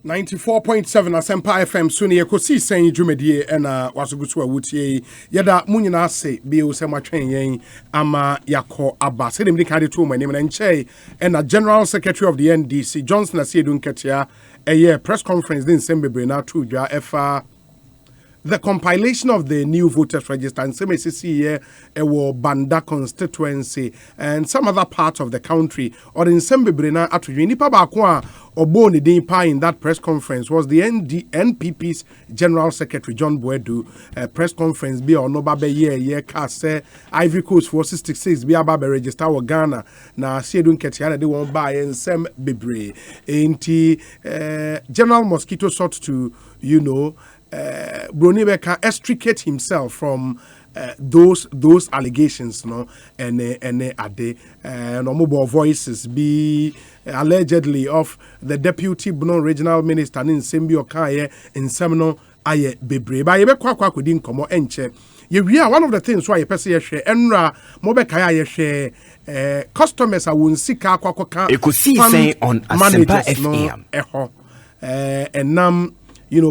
94.7 Asempa FM Suni Ekosiisen dwumadie na wasogutu awutie yada munyina ase bio se matwen yen ama yakọ aba se dem dikade to manim na nche na General Secretary of the NDC Johnson Asiedu Nketia press conference din sembebre na to dwa efa the compilation of the new voters register and some here Banda constituency and some other parts of the country or in Sembebrina atujini nipa baako Oboni Dimpa in that press conference was the NPP's General Secretary John Boedu press conference be or no babe ye kase Ivory Coast 466 be aba register wa Ghana na Asiedu Nketia de won buy and sem bebre enti General Mosquito sought to Brony Beka extricate himself from those allegations, and ade no mobile voices be allegedly of the deputy Bono regional minister in Sembio Kaye in Semino Aye Bebre. Ba yebe kwa kudin komo enche. One of the things why you person share enra mobe kaya share customers are won sika kwa Ekosiisen on Asempa FM. And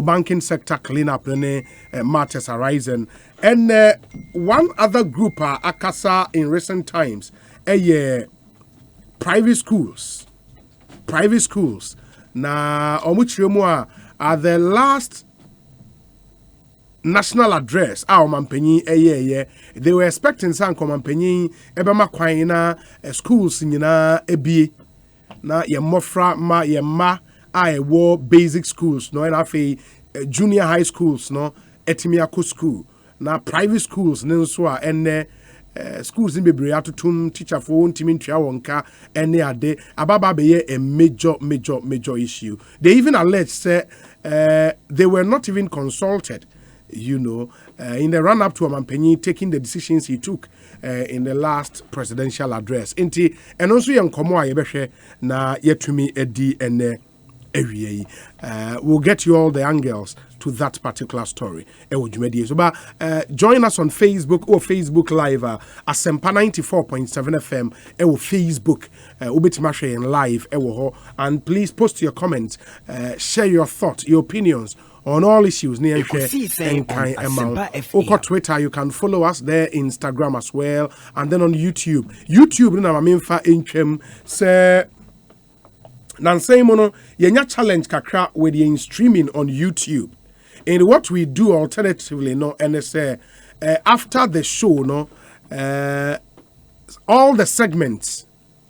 banking sector cleanup matters arising. And one other group akasa in recent times, private schools. Na omuchiremu are the last national address mampenyi they were expecting some mampenyi ebema kwan na schools nyina ebie na ye mofra ma ye ma war basic schools no and afi junior high schools no etimiako school na private schools nso ene schools in bebre atotum teacher for ntimi ntwa wonka ene ade ababa be a major issue. They even allege say they were not even consulted in the run up to Amampenyi taking the decisions he took in the last presidential address. Inti and also yan komo ayebehwe na yetumi edi ene we'll get you all the angles to that particular story. So, join us on Facebook or Facebook Live Asempa 94.7 FM Facebook Ubitimashe live and please post your comments, share your thoughts, your opinions on all issues near and Twitter. You can follow us there, Instagram as well, and then on YouTube say Nansei mono yenya challenge kakra with the streaming on YouTube. And what we do alternatively and say after the show all the segments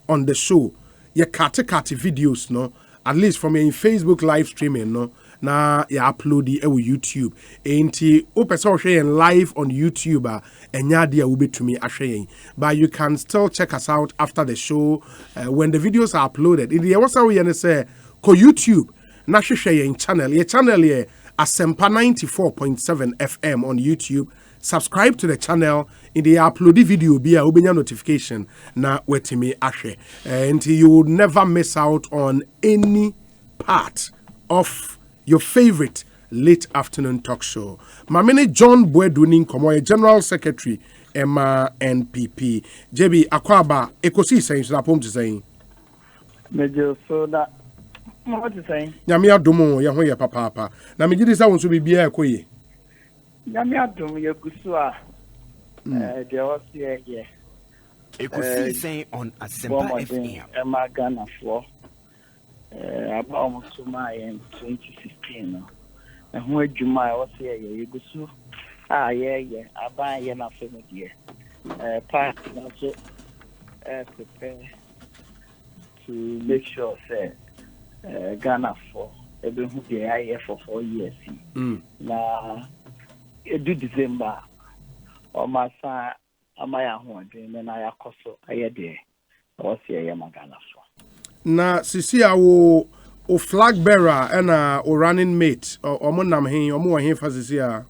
on the show ye kate videos at least from in Facebook live streaming na ya upload the YouTube enti opesa share live on YouTube enya dia ubetumi ahwe but you can still check us out after the show when the videos are uploaded in the what's we say ko YouTube na hwehwe yen channel ye Asempa 94.7 FM on YouTube. Subscribe to the channel in the upload video be a ubenya notification na wetimi ahwe until you will never miss out on any part of your favorite late afternoon talk show. Mamene John Boedu Nkomo, General Secretary, Emma NPP. JB Akwaba, Ekosiisen, so apom to saying. Major Soda, what to say? Yamia Domo, Yahoya Papa. Na me gidi sa won so bibia ekoye. Yamia Domo Yakusua. There was here. Ekosiisen on Asempa FM. Emma Ghana for. About Suma in 2016. And who Juma was here, you go so. Yeah. I buy enough for me here. Party also prepare to make sure say Ghana for every who be here for 4 years. Now, do December or my son, Amaya Horn, and I are also I there. I was here, Ghana for. Na sisi awo o flag bearer and o running mate or mo nam hen o mo hen fa sisi a.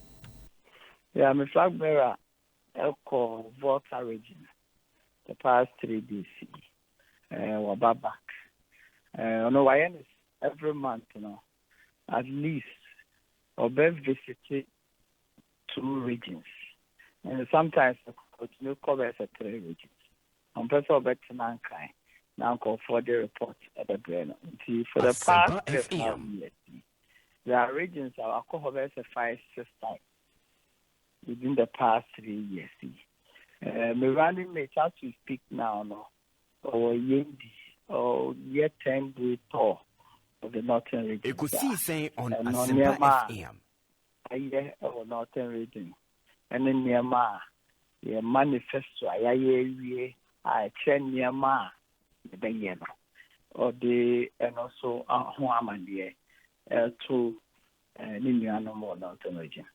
Yeah, I'm a flag bearer. Elko Volta region. The past 3 days. We're back. Why every month, at least or best visit 2 regions. And sometimes continue cover 3 regions. I'm person of Nankai. Now call for the report at the brain. For the past 5 years, There are regions that are called 5-6 times within the past 3 years. My running mate, as we speak now, no, or Yendi, or yet 10 day tour of the Northern region. Ekosiisen on Asempa FM. Or Northern region. And then Myanmar, the manifesto, I train Myanmar, the Yema, or the, and also Huamandia, to Nimiano more Northern region.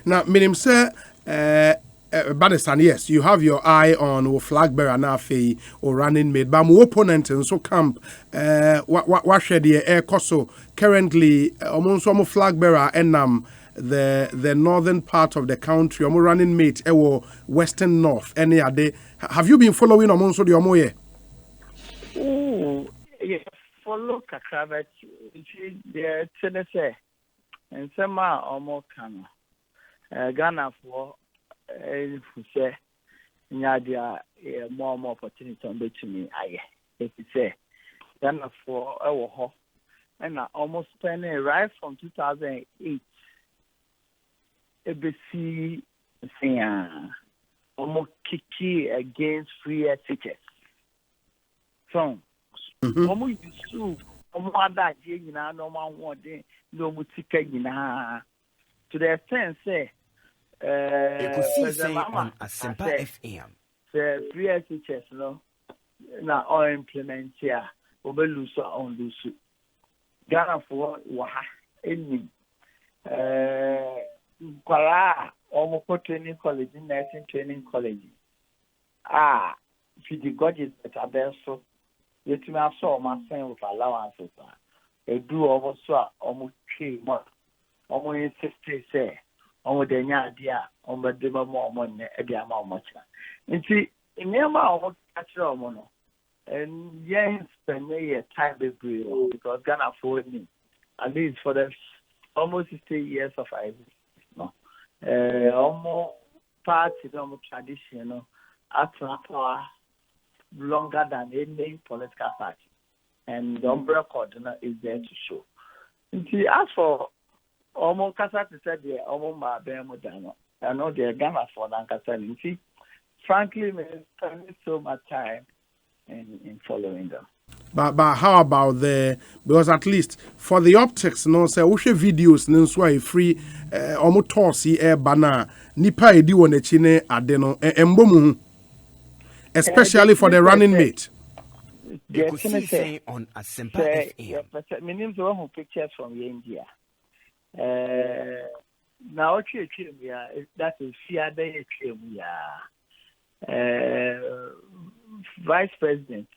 Now, Minim sir, Badistan, yes, you have your eye on flag bearer now or running mate, but my opponent and so camp, what share the air coso currently almost some flag bearer and the northern part of the country, running mate, western north, any other. Have you been following among so the Omoye? Oh, yes, follow Kakrabat, the Tennessee, and some are almost can Ghana for. Who say Nadia more opportunity on to me. If you say then for our and I almost spent right from 2008 ABC saying almost kiki against free tickets. So almost used to almost that you know no man want no ticket you know to the extent say Ekosiisen on Asempa FM. The free teachers, no, now all implement here. We lose on lose. Ghana for waha any. Kwara almost training college, nursing training college. If the gadgets that are there, so yet me I saw my son with allowances. They do also almost 3 months. Almost 60 say. On the idea on the demo more money, a dear much. And see, in Myanmar, I want to catch your mono. And yes, spend a time because Ghana afford me. At least for the almost 60 years of Ivy. No, almost party, almost traditional, power longer than any political party. And the umbrella coordinator is there to show. And see, as for almost Kasa said the almost my Bermudano. I know they're Ghana for Lankasa. See, frankly, we spend so much time in following them. But how about because at least for the optics, no say we share videos no so free almost tossy air banner nipa edi won chine adeno embomu especially for the running mate. Ekosiisen on Asempa FM. But my name's one who pictures from India. Now that is Fiade Vice President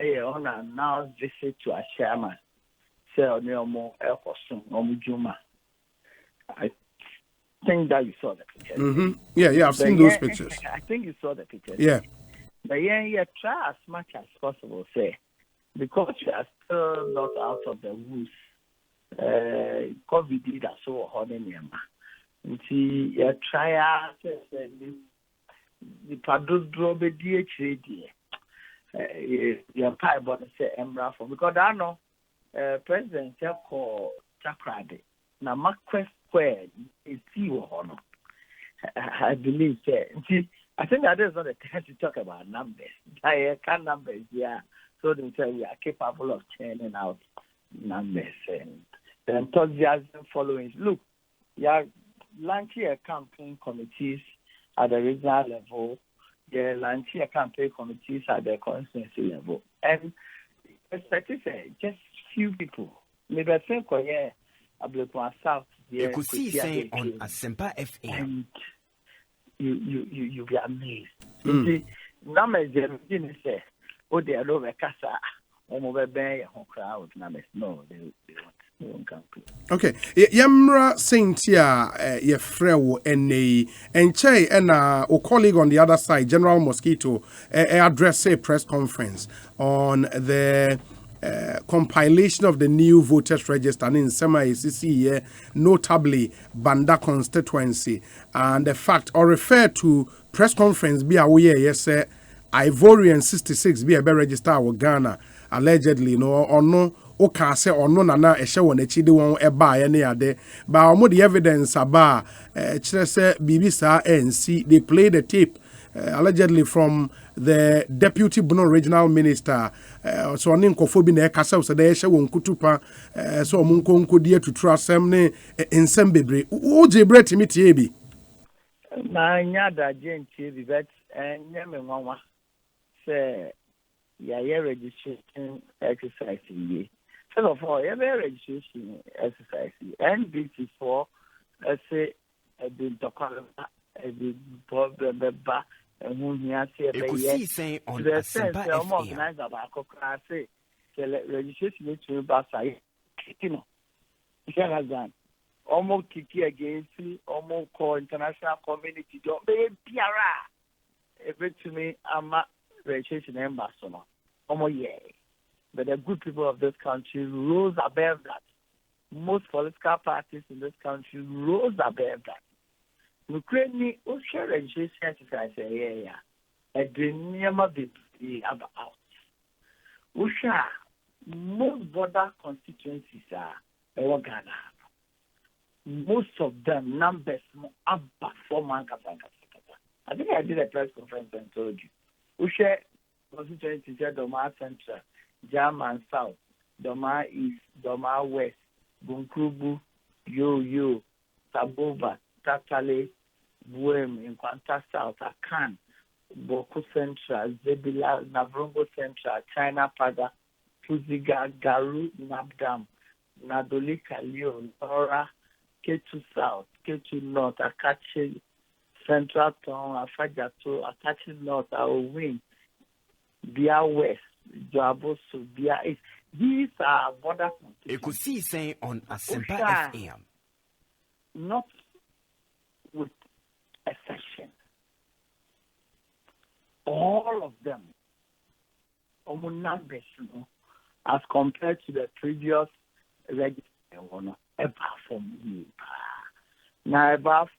on a now visit to a chairman. So no more Ekosiisen Omujuma. I think that you saw the picture. Yeah, I've seen those pictures. I think you saw the pictures. Yeah. But try as much as possible, say, because you are still not out of the woods. COVID did so hard in Myanmar. See, try the produce drove a DHD. Your pie bought say Emra for because I know President called Chakrade. Now, my question is see honor. I believe that. See, I think that is not the time to talk about numbers. I can numbers, yeah. So they say we are capable of churning out numbers and the enthusiasm following. Look, you are launching a campaign committees at the regional level. You're launching a campaign committees at the constituency level. And especially just few people. Maybe I think Ableton South. Ekosiisen on Asempa FM. And you be amazed. You see, numbers they say, oh, they are over Casa, over Bay, crowd numbers. No, they won't come. Okay, Yamra Saintia, your friend, and Che, and a colleague on the other side, General Mosquito, address a press conference on the compilation of the new voters register in semi-ACC, notably Banda constituency, and the fact or refer to press conference be aware, yes, Ivorian 66 be a register with Ghana, allegedly, no, or no, woka say ono nana ehye won achi de won eba ye ne ade ba omo the evidence aba kire say bibi sa NC they play the tape allegedly from the deputy Bono regional minister so on nkofo bi na ekasa so dey ehye won kutupa so omo nkodi atutu asem ne ensem bebre o jebre timitie bi na nya da gentie bi bet nya me nwanwa say ya registration exercise ye. First of all, ya registration exercise NBC for say the document the problem ba who here say Ekosiisen on Asempa FM. Organize about say registration to ba say you know. Almost kiki against almost call international community don't be biara to me I'm registration ambassador almost yeah but the good people of this country rose above that. Most political parties in this country rose above that. Ukraine share registration exercise yeah and the never be about Usha most border constituencies are Ghana. Most of them numbers about 4 months. I think I did a press conference and told you. Ushe constituency said Doma Central, German South, Doma East, Doma West, Bunkrubu, Yo, Taboba, Tatale, Buem, Inquanta South, Akan, Boku Central, Zebila, Navrongo Central, China Pada, Puziga, Garu, Nabdam, Nadolika, Leo, Nora, K2 South, K2 North, Akachi Central Town, Afajato, Akachi North, Awin, Bia West, Jaboso, Bia East. These are border Ekosiisen on Asempa FM. Not with exception. All of them, almost numbers, as compared to the previous register, now about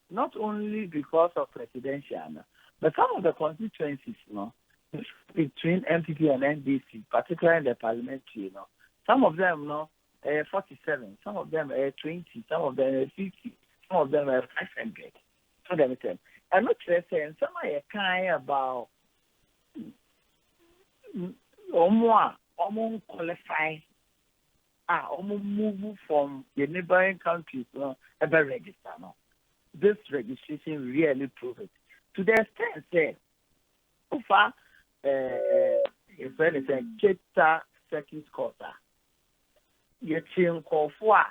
not only because of presidential, but some of the constituencies, between MPP and NDC, particularly in the parliamentary, some of them, 47, some of them are 20, some of them are 50, some of them are 500. So let me tell you, I'm not saying some are kind about almost qualify. Move from the neighboring countries, ever register. This registration really proves it. To the extent that, so far, if anything, Cheta Circuit Court, you're seeing call for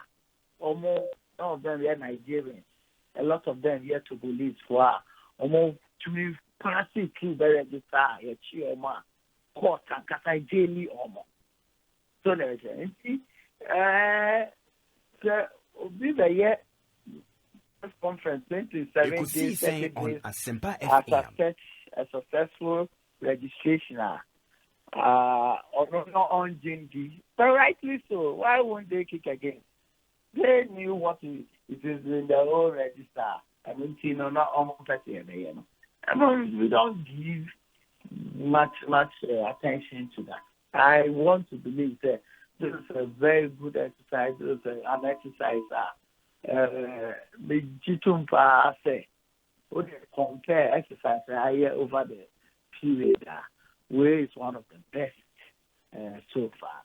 almost some of them are Nigerians, a lot of them here to police for almost to be passing through the register, you're seeing court and Kata daily almost. So there is anything. Be the year conference 2017 on Asempa FM. A successful registration. On Jindy, but rightly so. Why won't they kick again? They knew what it is in their own register. I mean, not almost we don't give much attention to that. I want to believe that this is a very good exercise. This is an exercise the say would compare exercise over the period where it's one of the best so far.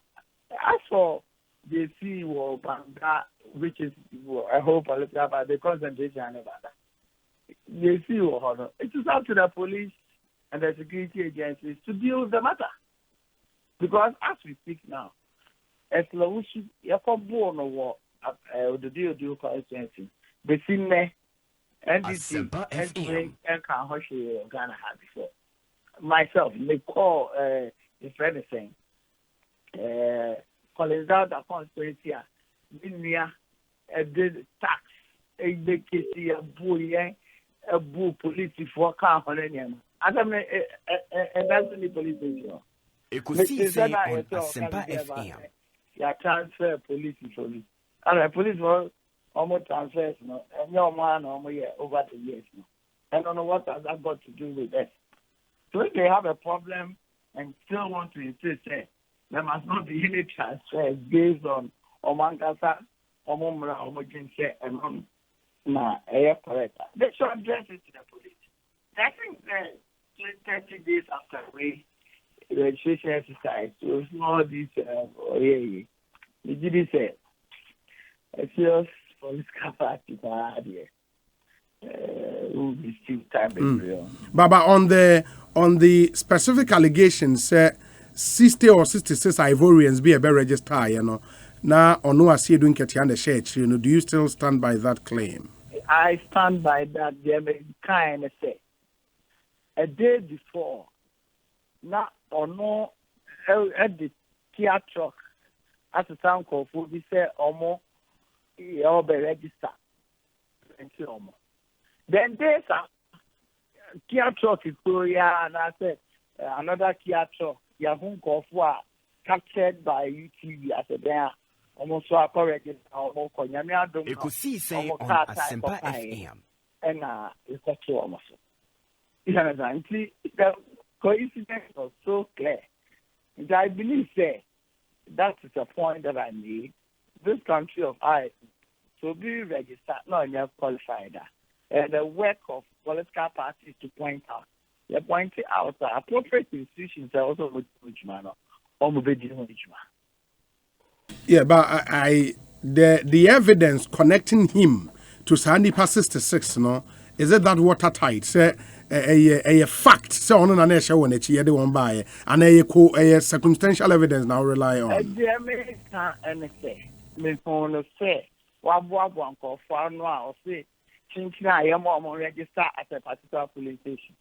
As for the CEO Banga, which is I hope a little about the concentration about that. The CEO, it is up to the police and the security agencies to deal with the matter. Because as we speak now, as long as you come born or the deal constituency, the same NDC and Ghana had before. Myself, they call if anything, calling out the constituency, did tax, a big case, a boo police for car on any. And that's the police station. Ekosiisen on Asempa FM. Yeah, transfer police. And the police will almost transfer, and your man over the years. I don't know what has that got to do with that. So if they have a problem and still want to insist, there must not be any transfers based on Omankasa, Omumra, Omojinse, and on correct. They should address it to the police. I think that 30 days after we registration exercise, so it's not this, the GD said, a serious police capacity will be still time. Baba, on the specific allegations, 60 or 66 Ivorians be a better register, you know. Now, on no, I see you doing Ketian church, you know. Do you still stand by that claim? I stand by that. They kind of say a day before, not or no, at the Kia truck, as a sound call for we say, almost, you'll be registered. Then there's a Kia truck is Korea, and I said, another Kia truck, Yahoo Kofua, captured by UTV as a there. Almost so correct almost Ekosiisen on Asempa FM. And it's not true almost. The coincidence was so clear. And I believe that is the point that I made. This country of ours to be registered, not enough qualified. And the work of political parties to point out. They pointed out that appropriate institutions are also with man or with. Yeah, but the evidence connecting him to Sandipa 66, no, is it that watertight? Say a fact. So on an issue when it's the one by and a circumstantial evidence now rely on. And me say one call for now say thinking I am on register at a particular police station.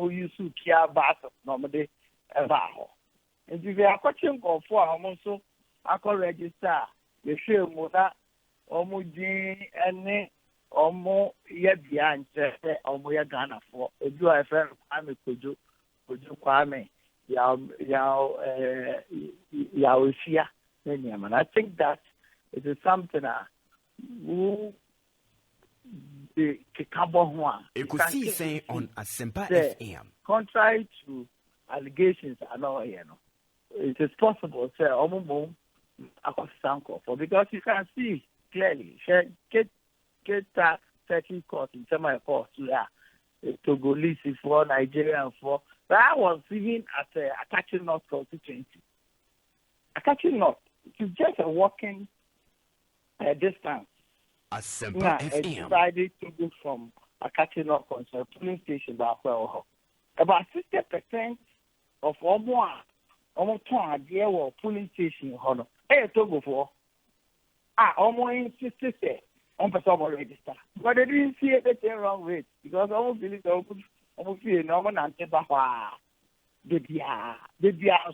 Use to care bath normally about. And if you are question for also, I can register the show mother, and more yet behind or more Ghana for a do I friend could do Kwame Yawisia. And I think that it is something who the Ekosiisen on Asempa FM. Contrary to allegations, I know, it is possible, say, because you can see clearly, get that certain court in some of courts, Togolese for Nigerian for. But I was even at Akachi North constituency. Akachi North, it's just a walking distance. Asempa FM. I decided to go from Akachi North police station back about 60% of almost there were police station honor. Hey, Togo for almost insisted on person register. But they didn't see anything wrong with it because almost believe almost feel normal and they are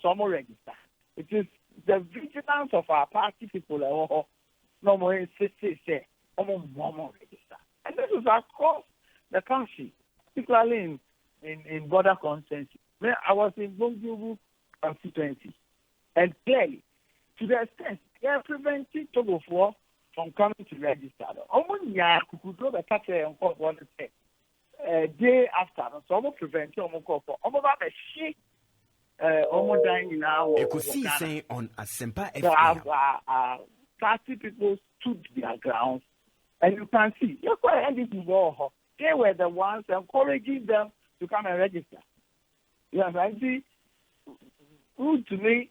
some register. It is the vigilance of our party people no more insisted say almost register. And this is across the country, particularly in border consensus. I was in Bongibu constituency. And clearly, to the extent they are preventing Togo from coming to register. Almost could do the catch and call one day after. So almost preventing almost call for almost about a shit almost dying now. Ekosiisen on Asempa FM. 30 people stood their grounds, and you can see you're quite ending they were the ones encouraging them to come and register. Yes, I see. Who to me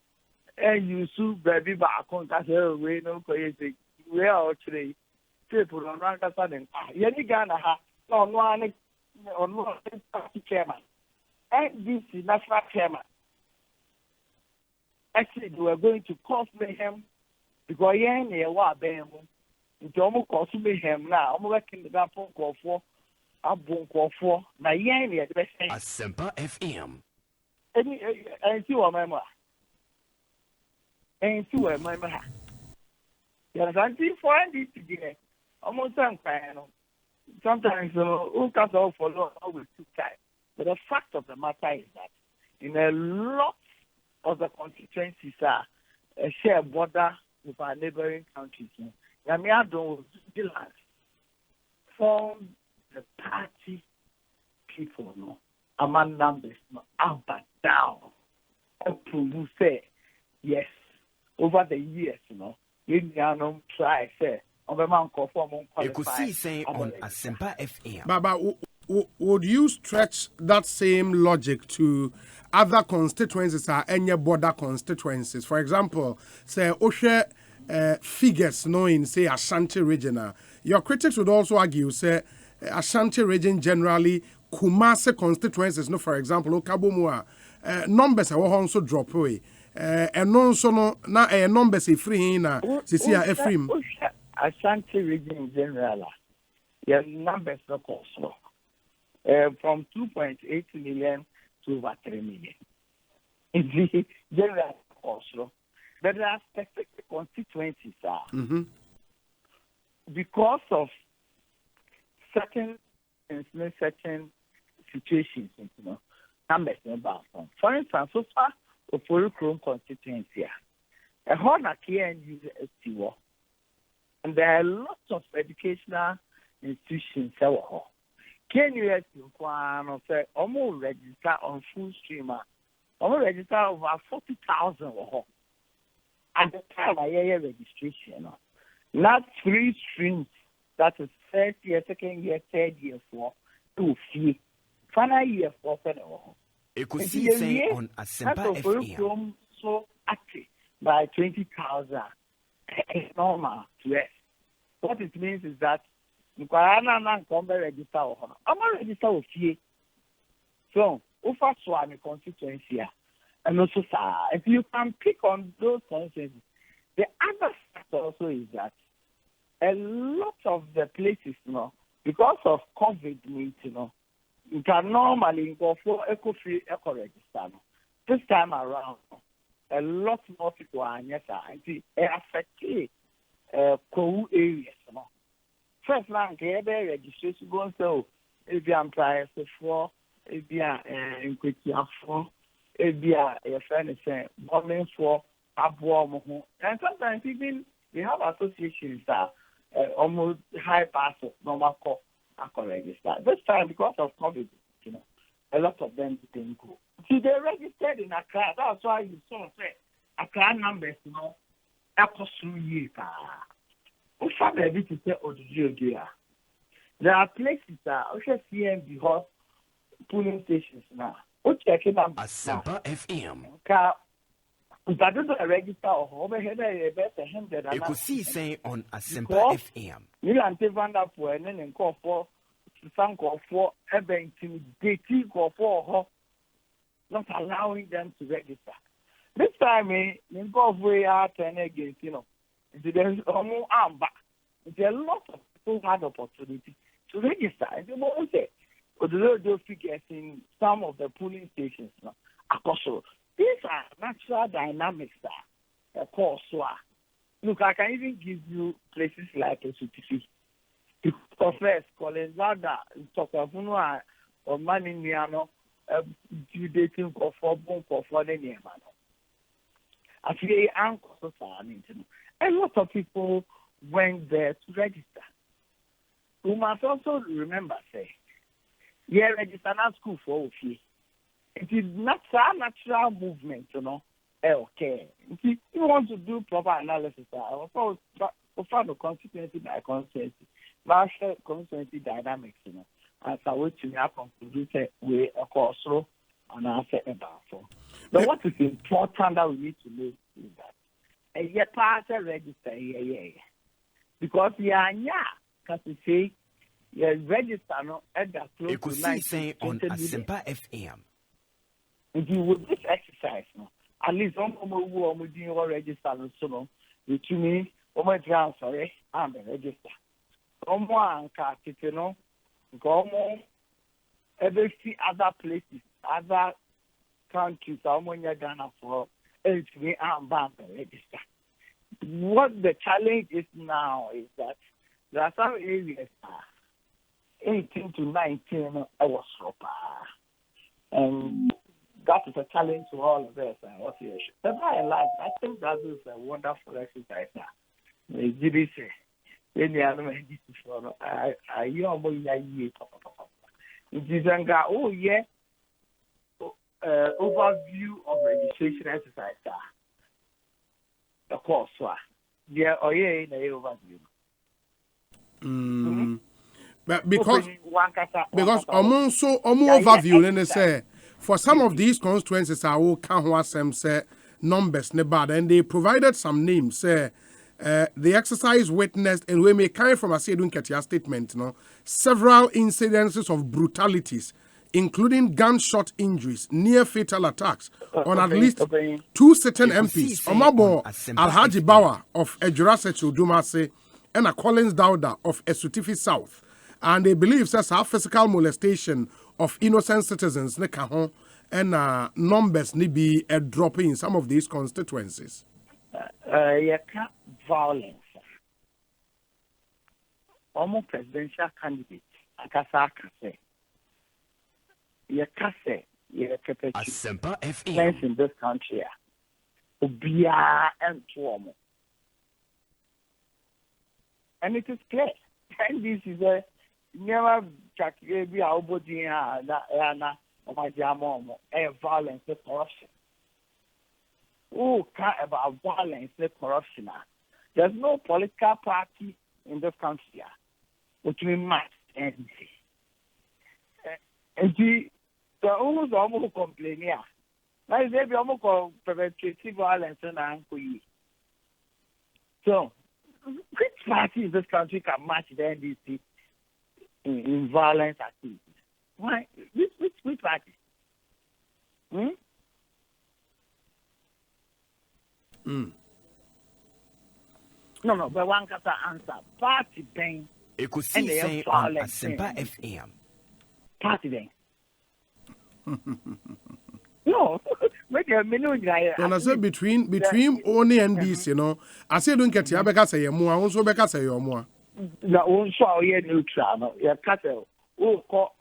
and you sue baby back on that way no crazy. We are today people on Rankasa and Yanigana on one chairman. And this is national chairman. Actually, they were going to cause mayhem because Yan wa bam. It's almost cause mayhem now. I'm working the phone call for a bone call for my Yan the best thing. Asempa FM. And see what my mother. And see what my mother. Yes, I think for this today, almost some kind of sometimes who comes out for long always too tight. But the fact of the matter is that in a lot of the constituencies are a shared border with our neighboring countries. Yamiado vigilance from the party people, no. among numbers up and down. Prove say yes over the years, you try say Ekosiisen on Asempa FM. Baba, would you stretch that same logic to other constituencies or any border constituencies? For example, say Oshe figures in say Ashanti region. Your critics would also argue say Ashanti region generally Kumasi constituencies. No, for example, Okabomua numbers are also drop away. And also no na numbers free na sisi a free. Ashanti region in general, your numbers are also from 2.8 million to over 3 million. In the general also, but there are specific constituencies because of certain situations, numbers about them. For instance, so far, the Chrome constituency, a Horna KNU ST and there are lots of educational institutions. KNU ST say almost register on full streamer, almost register over 40,000 at the time I hear registration. Not 3 streams, that is first year, second year, third year, 4, 2, 3, final year, 4, 7. Ekosiisen on Asempa FM. So active by 20,000 is normal to us. What it means is that you can register. I'm not register with you. So, over Swami constituency, and also, if you can pick on those constituencies, the other factor also is that a lot of the places, because of COVID-19, you can normally go for eco-free, eco-register. This time around, a lot more people are affected coal areas. First land, registration going so if you are prior for, if you are in for, if you are a friend saying, bombing for Abuamo. And sometimes even we have associations that almost high pass of normal call. Register. This time, because of COVID, a lot of them didn't go. See, they registered in Accra. That's why you saw say Accra numbers, echo through years. To say there are places that CMB hot polling stations now. Asempa FM. That is a register of overhead. Ekosiisen on Asempa FM. You can take one up for and then call for some call for intimidating call for not allowing them to register. This time, in go way out and against, there's almost back. There are a lot of people who had opportunity to register. And you know, say, those figures in some of the polling stations now. These are natural dynamics that cause. Look, I can even give you places like a certificate. First, Collins Lada, Tokafuno, or Maniniano, due dating for the name. Actually, a lot of people went there to register. We must also remember, register not school for fee. It is not a natural movement, Okay. If you want to do proper analysis, I will find the constituency by constituency, partial constituency dynamics, as I wish to happen to do way across through and answer about. But what is important that we need to know is that a year party register, because because you say, register at the close to Ekosiisen on Asempa FM. If you would this exercise, at least some who are register, so you to me, sorry, I'm a register. Someone can, go more, every other places, other countries, someone you're Ghana for, and me, I'm bound to register. What the challenge is now is that there are some areas, 18 to 19, I was so and that is a challenge to all of us. But by and large, I think that is a wonderful exercise now. The say, when you are I it is oh yeah, overview of registration exercise. The course, yeah, oh yeah, in the overview. But because overview, then they say for some of these constituencies, I will count what some say numbers ne bad, and they provided some names. Say the exercise witnessed, and we may carry from a Ketia statement, several incidences of brutalities, including gunshot injuries, near fatal attacks on at least 2 sitting MPs. Omabo Alhaji Bawa of Ejurasechu Dumase and a Collins Dauda of Esutifi South. And they believe that our physical molestation of innocent citizens and numbers need be a drop in some of these constituencies. Violence. Almost presidential candidate. Akasaka. Asempa FM In this country. Ubia and Tuomo. And it is clear. And this is a never check be our body na my jamomo violence and corruption. Who care about violence and corruption? There's no political party in this country which we must end. And the almost complain here. Now they be almost perpetrating violence and uncle. So which party in this country can match the NDC in violence activities? Why? Which party? No, but one can answer. Party thing. Ekosiisen on Asempa FM. Party thing. No, when I say between only and this, I say don't get here because I am more, also because I am more. No, also we are neutral. No, you cattle. Who call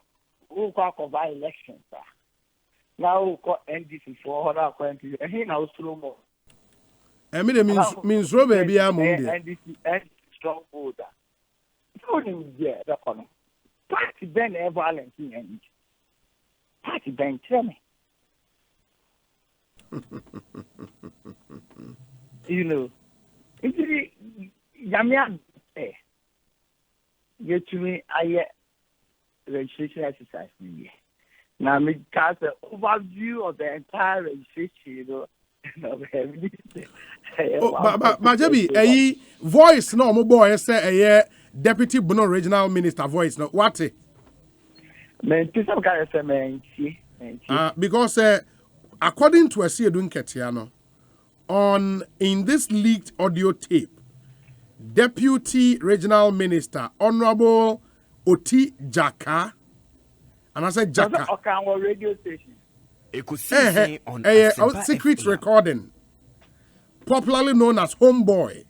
by elections? Now who call NDC for other countries? And he now slow more. I mean, it means Robert be a Monday. NDC strong voter. So yeah, the corner. Party then violence in NDC. Party then tell me. It's Yamian. Get to me, I registration exercise. Now, me cast an overview of the entire registration. But Jabi, a voice no more boy say a deputy Bono regional minister voice no what? Because according to Asiedun Ketiano, in this leaked audio tape, Deputy Regional Minister Honorable Oti Jaka, and I said Jaka, radio station. Ekosiisen on a Asempa secret FM. recording, popularly known as Homeboy,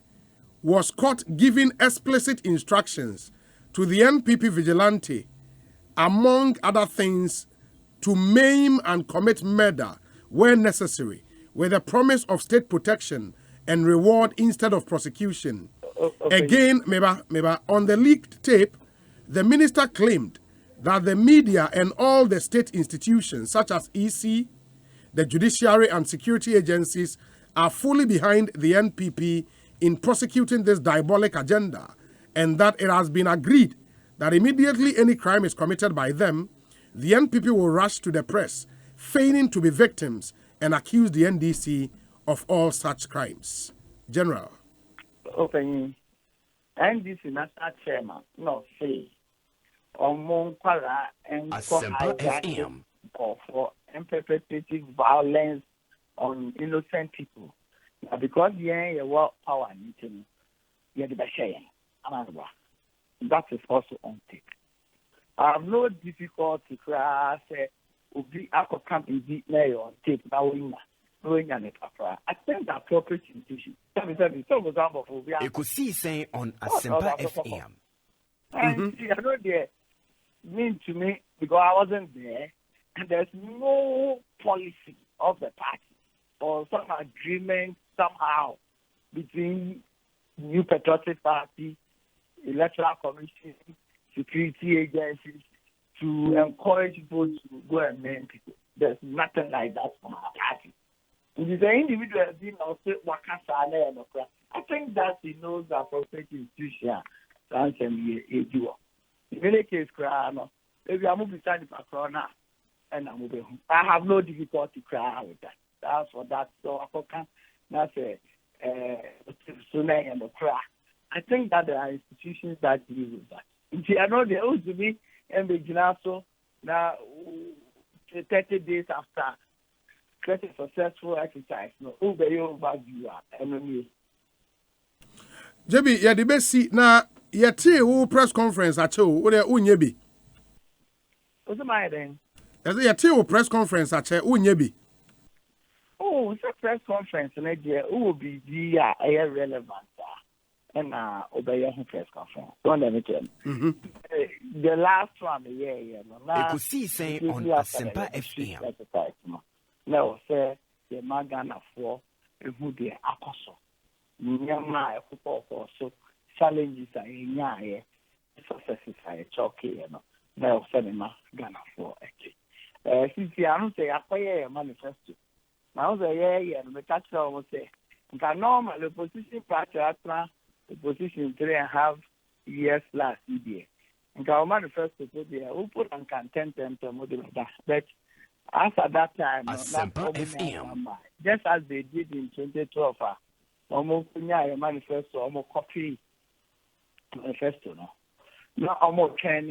was caught giving explicit instructions to the NPP vigilante, among other things, to maim and commit murder where necessary, with a promise of state protection and reward instead of prosecution. Okay. Again, Meba, on the leaked tape, the minister claimed that the media and all the state institutions, such as EC, the judiciary and security agencies, are fully behind the NPP in prosecuting this diabolic agenda, and that it has been agreed that immediately any crime is committed by them, the NPP will rush to the press, feigning to be victims, and accuse the NDC of all such crimes. General. Open. NDC national chairman, no say. Asempa FM. For perpetrating violence on innocent people. Now, because you want power meeting, you the best. That is also on tape. I have no difficulty to say, I can't be on tape now. I think the appropriate institution. Ekosiisen on Asempa FM. And see, I know they mean to me because I wasn't there, and there's no policy of the party or some agreement somehow between New Patriotic Party, Electoral Commission, security agencies to encourage people to go and name people. There's nothing like that from our party. It is an individual being also Wakasane and Okra. I think that he knows that prophetic institution. In any case, maybe I'm moving beside the corner and I'm moving home. I have no difficulty crying with that. That's for that. So I can not say Sunay and Okra. I think that there are institutions that deal with that. I know there used to be so now 30 days after get a successful exercise. No, over overview enemy. JB, yeah, the best see na yeti press conference at you. What are unyebi? What's the matter then? As yeti press conference at you, unyebi. Oh, it's a press conference, and idea will be relevant. And obey your press conference. Don't let me tell you. The last one, Ekosiisen on Asempa FM. No, sir, the Magana for who they are also. Nyama football so challenges are in yae, successes are choky, no, cinema Ghana for actually. Since I don't say I manifesto. Now the and the catcher will say, normal the position party the position 3.5 years last year. And our manifesto today, who put on content and model that. But after that time, just as they did in 2012, almost manifesto, almost copy manifesto. No, almost can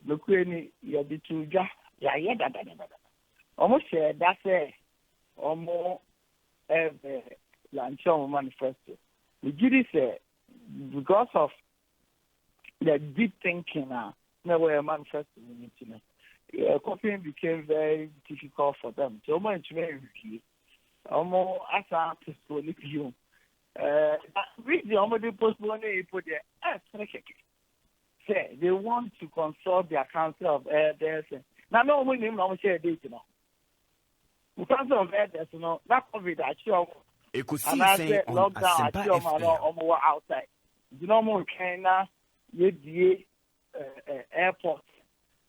look any you'll be too just that. Almost share that's almost lunch manifesto. The jury said, because of the deep thinking now, never a manifesto copying became very difficult for them. So much very almost as an artist will leave you. Read the already postpone put there. Say they want to consult their council of elders. Now no one name no share date now. The council of elders, that COVID actually Ekosiisen on Asempa FM. Outside. You know more China, airport,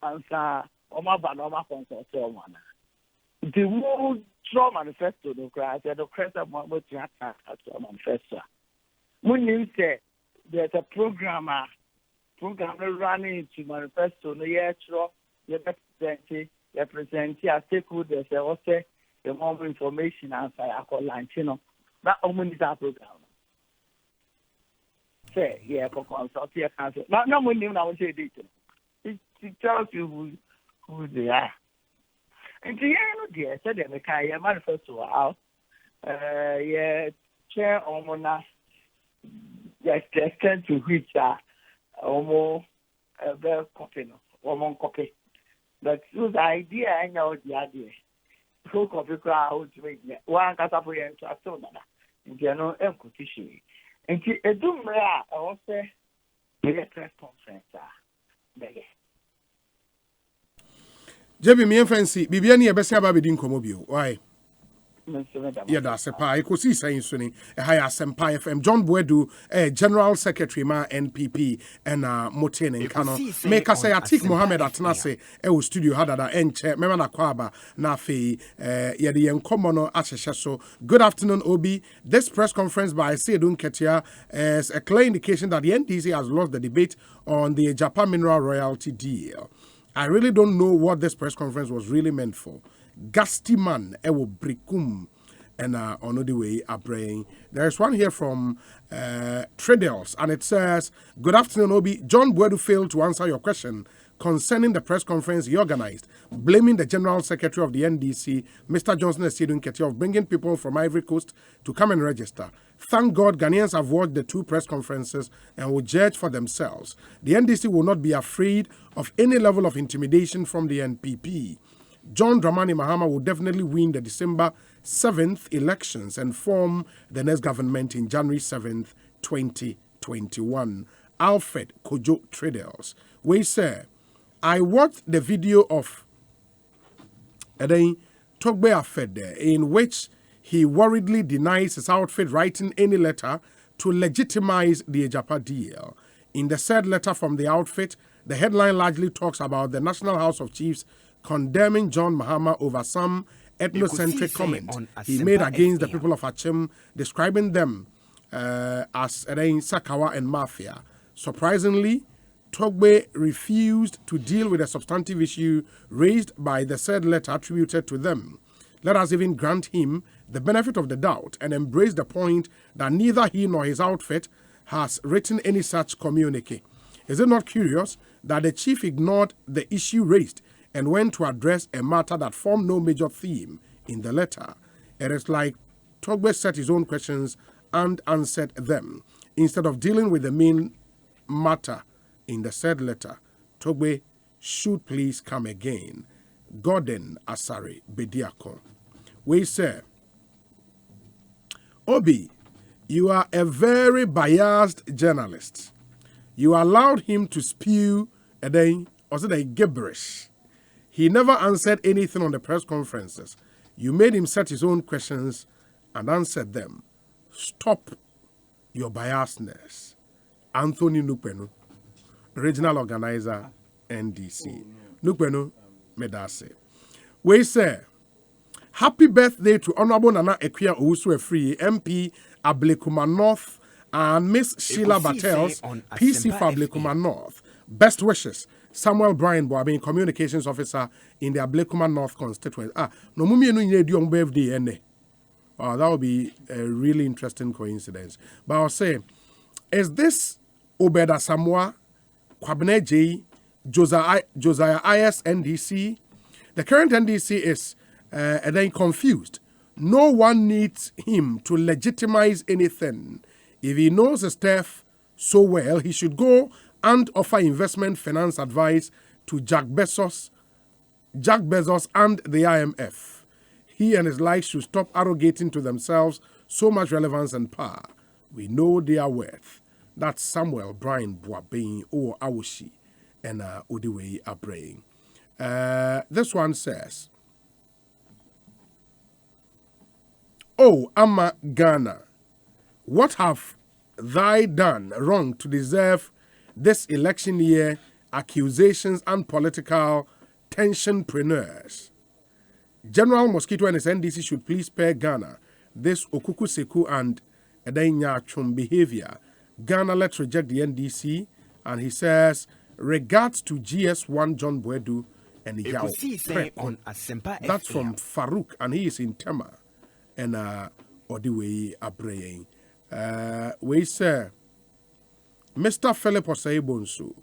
and Oma consult one. The whole draw manifesto, the cry, the crest of what you have to manifesto. When you say there's a program running to manifesto, no, yes, you represent your stakeholders, they also the more information and I call Lantino. That only is our program. Say, yeah, for consult your council. Not no one even I would say detail. It tells you who they are. And the end, said they can manifesto out. Yeah, chair Omona, yes, the extent to which almost a very copy, almost copy. But the idea, I know the idea. Who copy crowd, one got up here to a soda. And you know, Ekosiisen. And a doom rare, I will say, the press conference. JB, me fancy, Bibiani, a best about being Comobio. Why? Yeah, that's a pie. Ekosiisen Sunny, a higher Sempa FM. John Buedu, General Secretary, Ma NPP, and Moten and Kano. Make us say, Atik Mohammed Atnase, studio had that enche, Memana Kwaba, Nafi, Yadi and Komono Acheshaso. Good afternoon, Obi. This press conference by Sedun Ketia is a clear indication that the NDC has lost the debate on the Japan mineral royalty deal. I really don't know what this press conference was really meant for. Gasti man ewo brikum and on the way praying. There's one here from Tradels and it says, good afternoon, Obi. John Buedu failed to answer your question concerning the press conference he organized, blaming the General Secretary of the NDC, Mr. Johnson Esedun Ketia, of bringing people from Ivory Coast to come and register. Thank God Ghanaians have watched the two press conferences and will judge for themselves. The NDC will not be afraid of any level of intimidation from the NPP. John Dramani Mahama will definitely win the December 7th elections and form the next government in January 7th, 2021. Alfred Kojo Tradels. We say, I watched the video of Togbe Afed in which he worriedly denies his outfit writing any letter to legitimize the Ejapa deal. In the said letter from the outfit, the headline largely talks about the National House of Chiefs condemning John Mahama over some ethnocentric comments he made against the people of Achim, describing them as Sakawa and Mafia. Surprisingly, Togbe refused to deal with a substantive issue raised by the said letter attributed to them. Let us even grant him the benefit of the doubt and embrace the point that neither he nor his outfit has written any such communique. Is it not curious that the chief ignored the issue raised and went to address a matter that formed no major theme in the letter? It is like Togbe set his own questions and answered them, instead of dealing with the main matter in the said letter. Togbe should please come again. Gordon Asare Bediako. We say, Obi, you are a very biased journalist. You allowed him to spew a gibberish. He never answered anything on the press conferences. You made him set his own questions and answered them. Stop your biasness. Anthony Nupenu, regional organizer, NDC. Nupenu Medase. We say, happy birthday to Honorable Nana Ekwia Owusu-Efriye, MP, Ablekuma North, and Miss Sheila Battels, PC for Ablekuma North. Best wishes, Samuel Brian Boabin, Communications Officer in the Ablekuma North constituency. No mummy no your birthday, ene. Oh, that would be a really interesting coincidence. But I'll say, is this Obeda Samoa, Kwabene J, Josiah IS NDC? The current NDC is then confused. No one needs him to legitimize anything. If he knows his stuff so well, he should go and offer investment finance advice to Jack Bezos and the IMF. He and his likes should stop arrogating to themselves so much relevance and power. We know their worth. That's Samuel Brian Boabin or Awoshi and Odiwei Abraying. This one says, Oh, Amma Ghana, what have thy done wrong to deserve this election year accusations and political tensionpreneurs? General Mosquito and his NDC should please spare Ghana this Okuku Seku and Edenya Chum behavior. Ghana, let's reject the NDC. And he says, regards to GS1 John Boedu and Yao. That's from Farouk, and he is in Tema. And Odiwei Abraying. We say, Mr. Philip Osei-Bonsu,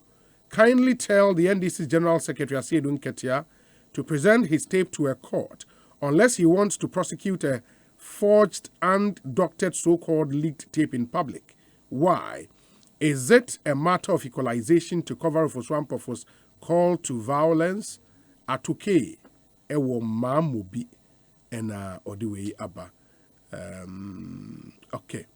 kindly tell the NDC General Secretary Asiedun Ketia to present his tape to a court unless he wants to prosecute a forged and doctored so-called leaked tape in public. Why? Is it a matter of equalization to cover Ofoswampofos call to violence? Atuke ewo mamubi and Odiwei Abba. Okay.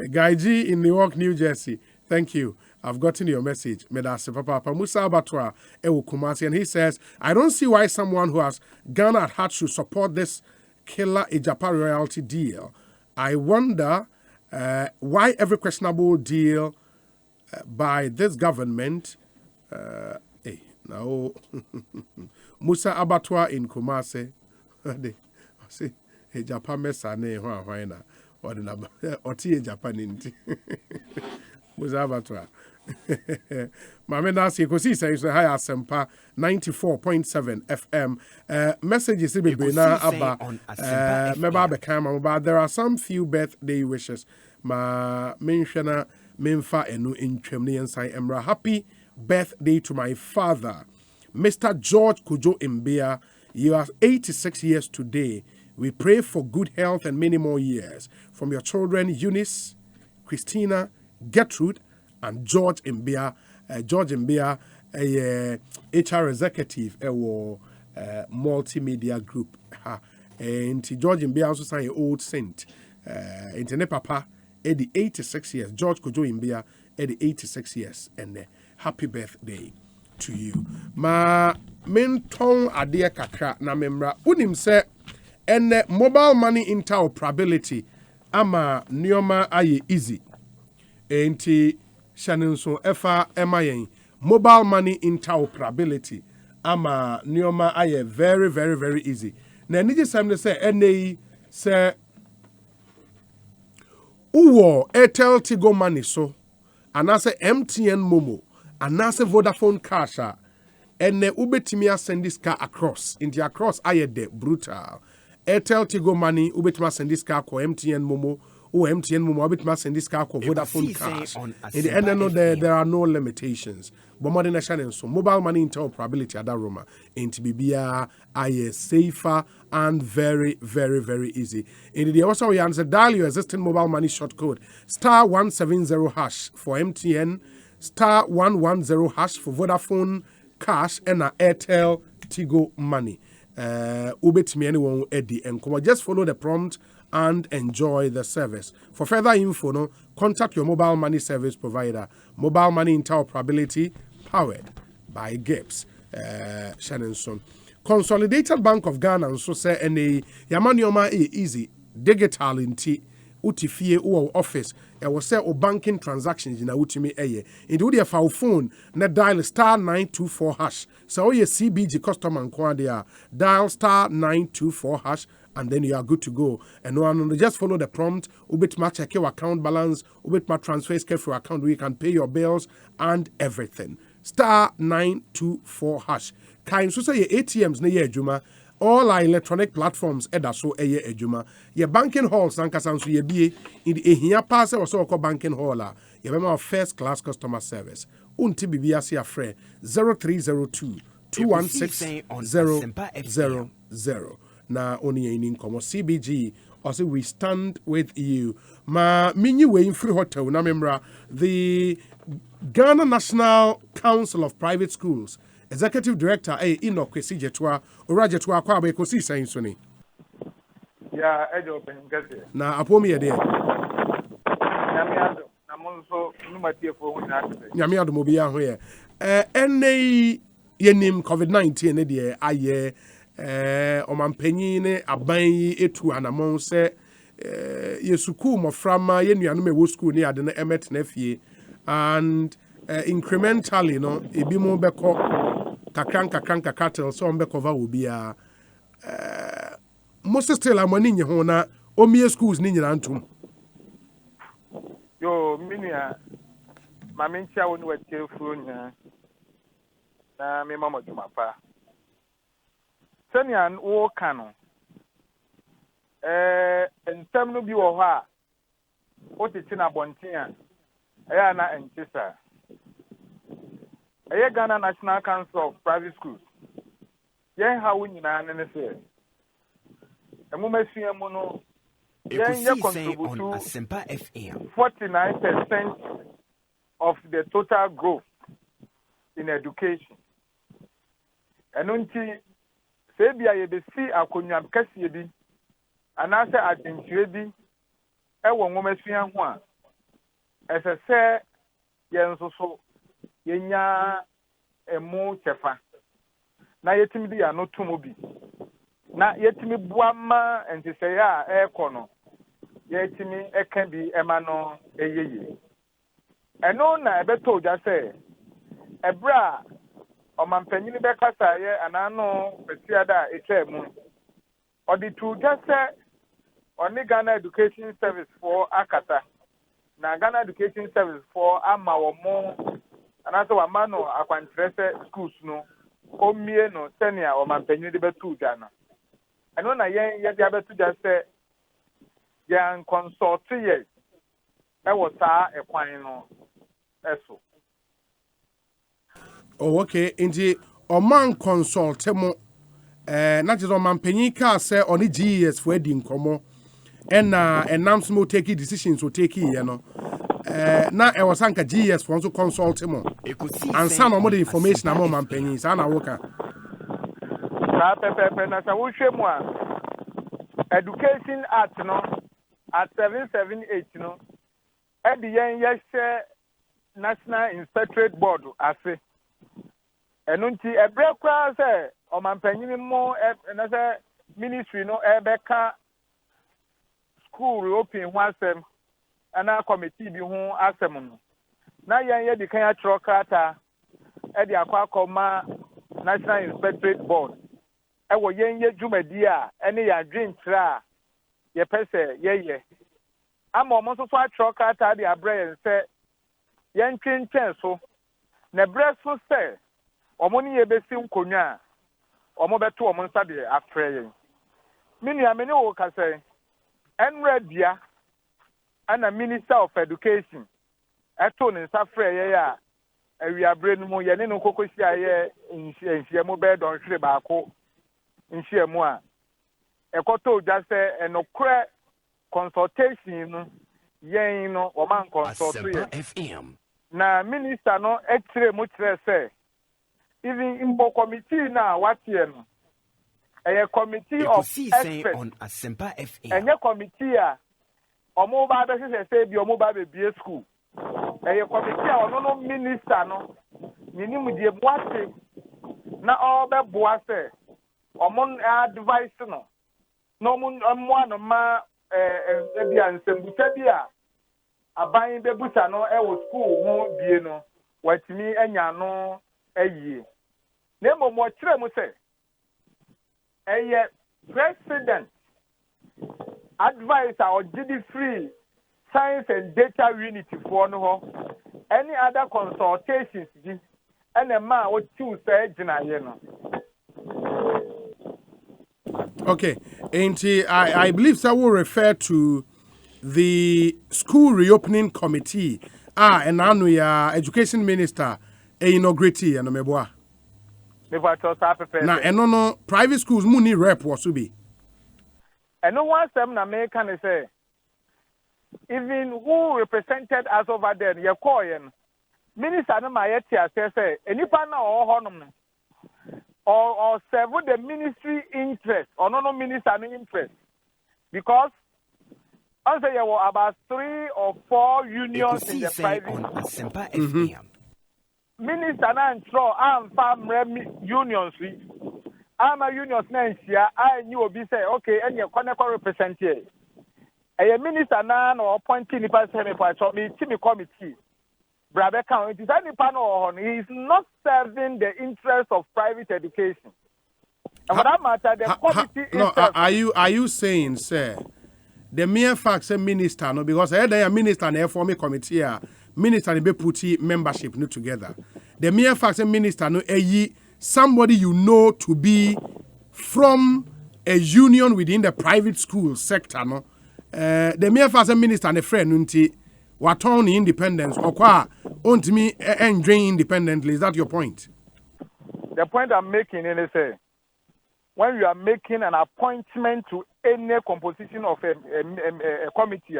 Guy G in Newark, New Jersey. Thank you. I've gotten your message. Medase Papa Musa Abatwa Ewo Kumasi, and he says, I don't see why someone who has Ghana at heart should support this killer Ijapa royalty deal. I wonder why every questionable deal by this government. Now Musa Abatwa in Kumasi. See, Ijapa mesane why na or the Oti Japan in Musa Abatwa. Mamena si Ekosiisen is a high asempa 94.7 FM. Messages be na aba meba bekama but there are some few birthday wishes. Ma menshana memfa enu intwem ne ensai emra. Happy birthday to my father, Mr. George Kujo Mbia. You are 86 years today. We pray for good health and many more years from your children Eunice, Christina, Gertrude, and George Mbia. George Mbia, a HR executive, a multimedia group. And George Mbia also signed an old saint. Internet Papa, at the 86 years. George Kojo Mbia, at the 86 years. And happy birthday to you. Ma menton adie kakra na memra. Unim se, and mobile money interoperability ama nioma aye easy. Enti Shannon so efa emayen mobile money interoperability ama nneɛma ayɛ very very very easy na ɛne gye sɛm ne sɛ ɛnɛ yi sɛ wowɔ airtel tigo money so anaasɛ mtn momo anaasɛ vodafone cash a ɛnɛ wobɛtumi asɛn this car across nti across ayɛ dɛ brutal airtel tigo money wobɛtumi asɛn this car kɔ mtn momo MTN Momo, bit mass and this car called Vodafone cash. In the end, there are no limitations. But more than a channel, so mobile money interoperability at that Roma into BBA is safer and very, very, very easy. In the also we answer dial your existing mobile money short code *170# for MTN, *110# for Vodafone cash and Airtel Tigo money. Ubet anyone Eddie and come just follow the prompt and enjoy the service. For further info, no, contact your mobile money service provider. Mobile money interoperability powered by Gibbs. Shannonson. Consolidated Bank of Ghana and so say any Yamanioma easy digital inti utifie or office. I will say o banking transactions in a utimi eye. In the for phone, na dial *924#. So your CBG customer and quadia dial *924#. And then you are good to go. And no, just follow the prompt. Ubit ma check your account balance. Ubit ma transfer your account where you can pay your bills and everything. *924#. Kind so say your ATMs na ye ejuma. All our electronic platforms eda so eye ejuma. Your banking halls sankasan so ye bie in the ehia pass or so called banking hall. Ye bema first class customer service. Unti bibia si afre 0302 216 000. Na only in income CBG or say we stand with you. Ma mini way in free hotel na memra the Ghana National Council of Private Schools Executive Director Ekosiisen Jetwa Orajetwa kwa Ekosiisen so ni. Yeah, ejo ben gase. Na apomi ye de. Nyame ado na monso numatie fo hu na ase. Nyame ado mo bia ho ye. Ene yenim COVID-19 ne de aye omampanyin ne aban yi etu anamon se yesuku moframa ye nuanom ewo school ne ade na emet na fie and incrementally no ebi mo beko kakran cattle so on cover obi a most still amani nye ho na omie schools ni nyina ntum yo minia mame ntia woni watie furo nya na me mama djuma pa senian wo kanu ensem no bi wo ho a o titi na bonten a eya na entisa Ghana National Council of Private Schools yen ha wo nyina ne se emumesua mu no Ekosiisen on Asempa FM 49% of the total growth in education enunti se bia ye be si akonwa kase bi anase adentire bi ewo nwomesua ho a esese yen soso yenya emu chefa na yetimi bi ya no tumo bi na yetimi buama entise ya ekono yetimi eka bi ema no eyeye eno na ebeto ja se ebra omampanyini bekasa ye anano pesiada etemu oditu ja se oni Ghana Education Service for akata na Ghana Education Service for ama womo anaso wamano akwantrese schools no omie no senia omampanyini de betu ja no eno na yen ye dia betu ja se yan consult ye ewo saa ekwan no eso. Oh, okay. Inji oman consult mo na just omanpanyin ka say oni GES for edi nkomo na enams mo take decisions will take you know. Na e was anka GES for also consult mo. And some of the information am omanpanyin sa na woka. Na pepe na sa wo hwemu a Education Act no at 778 no e bi yen yehye National Inspectorate Board ase enunti ebre kwa se omanpanyin mo na se ministry no ebeka school open wasem ana committee bi ho asem no na yen ye di kan atro krata ɛde akɔ akɔma National Inspectorate Board ɛwɔ yɛnyɛ dwumadi a ɛne yɛ adwenkyerɛ a yɛpɛ sɛ yɛyɛ ama ɔmo nso so atwerɛ krataa de abrɛ yɛn sɛ yɛntwentwɛn so na brɛ so sɛ ɔmo ne yɛbɛsi nkonnwa a ɔmo bɛto ɔmo nsa de afrɛ yɛn me nua me ne wo kasa ɛnwura dua ana Minister of Education ɛto ne nsa frɛ yɛn a awiabrɛ no mu yɛne no kokosi a yɛ nhyiamu bɛɛ dɔnhwere baako nhyiamu a ɛkɔtɔ gya sɛ ɛnokorɛ consultation no yɛn no ɔman consult yɛn na minister no ɛkyerɛ mu kyerɛ sɛ even imbo committee na wateɛ no ɛyɛ committee of experts ɛnyɛ committee a ɔmo ba bɛhyehyɛ sɛ bi ɔmo ba bɛbie school ɛyɛ committee a ɔno no minister no ninim deɛ boate na ɔbɛboa sɛ ɔmo advice no na ɔmo ano ma ebi ansɛmbusa bi a aban bɛbusa no ɛwɔ school ho bie no watumi anya no ayie na mmom wɔkyerɛ mu sɛ ɛyɛ president advice a ɔgye di free science and data unity for no hɔ any other consultations bi ɛna ma wɔtiw sɛ gyinaeɛ no. Okay, and I believe that will refer to the school reopening committee. And now we are education minister inaugurate and meboa. Now, and no private schools money rep was to be. And no one sem na me can say even who represented us over there, your coin minister no ma yet say enipa na honum or serve the ministry interest or no minister interest because I say there were about 3 or 4 unions in the private minister na ntro am fam unions am a unions na nsia I knew obi say okay and your connect represent here a minister na no appoint ni pa say me pa so me committee Brother Count, it is any panel he is not serving the interest of private education. And for that matter, the committee no, are you saying, sir, the mere fact say minister, no, because I had a minister and a former committee, minister and be put membership no together. The mere fact say minister, no, somebody you know to be from a union within the private school sector, no, the mere fact say minister and a friend, nunti. What on independence or qua on to me and drain independently? Is that your point? The point I'm making is when you are making an appointment to any composition of a committee,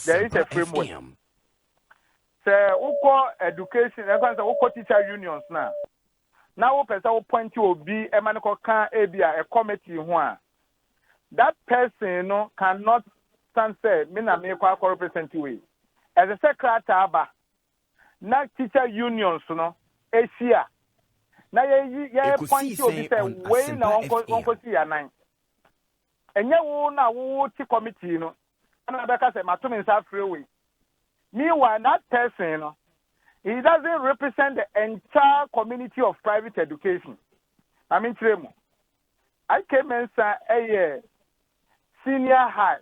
there is a framework. So, uko education, uko teacher unions now. Now, person point to be a man can a committee one. That person no cannot stand say me na me kwa represent you. As a secretary, na teacher unions no Asia. Na ye point you be say way na onko si anan. Enye wo na wo ti committee no. Na be ka say matumi nsa freeway. Meanwhile that person no he doesn't represent the entire community of private education. I mean tremo. I came in say senior high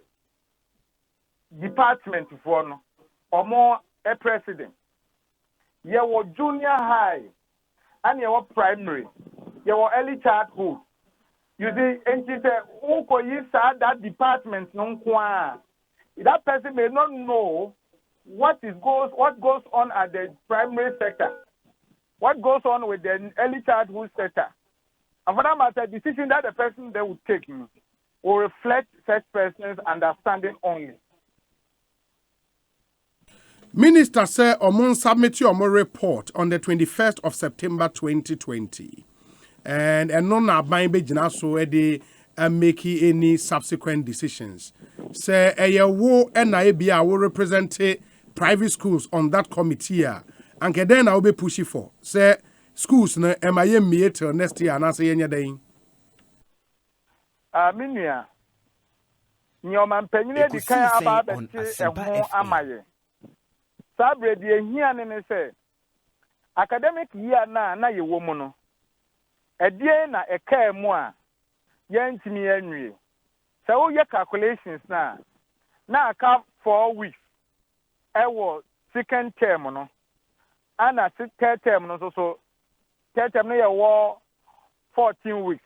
department for no or more a president. You were junior high and you were primary. You were early childhood. You see, and she said, who could you start that department? That person may not know what goes on at the primary sector, what goes on with the early childhood sector. And for that matter, the decision that the person they would take will reflect such person's understanding only. Minister said Omon submit your report on the 21st of September 2020. And none of my business so they make any subsequent decisions. Say a wo NIB will represent private schools on that committee. And then I will be pushing for. Say schools no MIM till next year and I say any day. Minia. Nyoman penye di kaya aba beti amaye. Sabre die hia ne say academic year na ye wo mu no edie na eka mu a yentimi anwie so wo ye calculations na aka 4 weeks ewo second term no ana third term no so third term no ye wo 14 weeks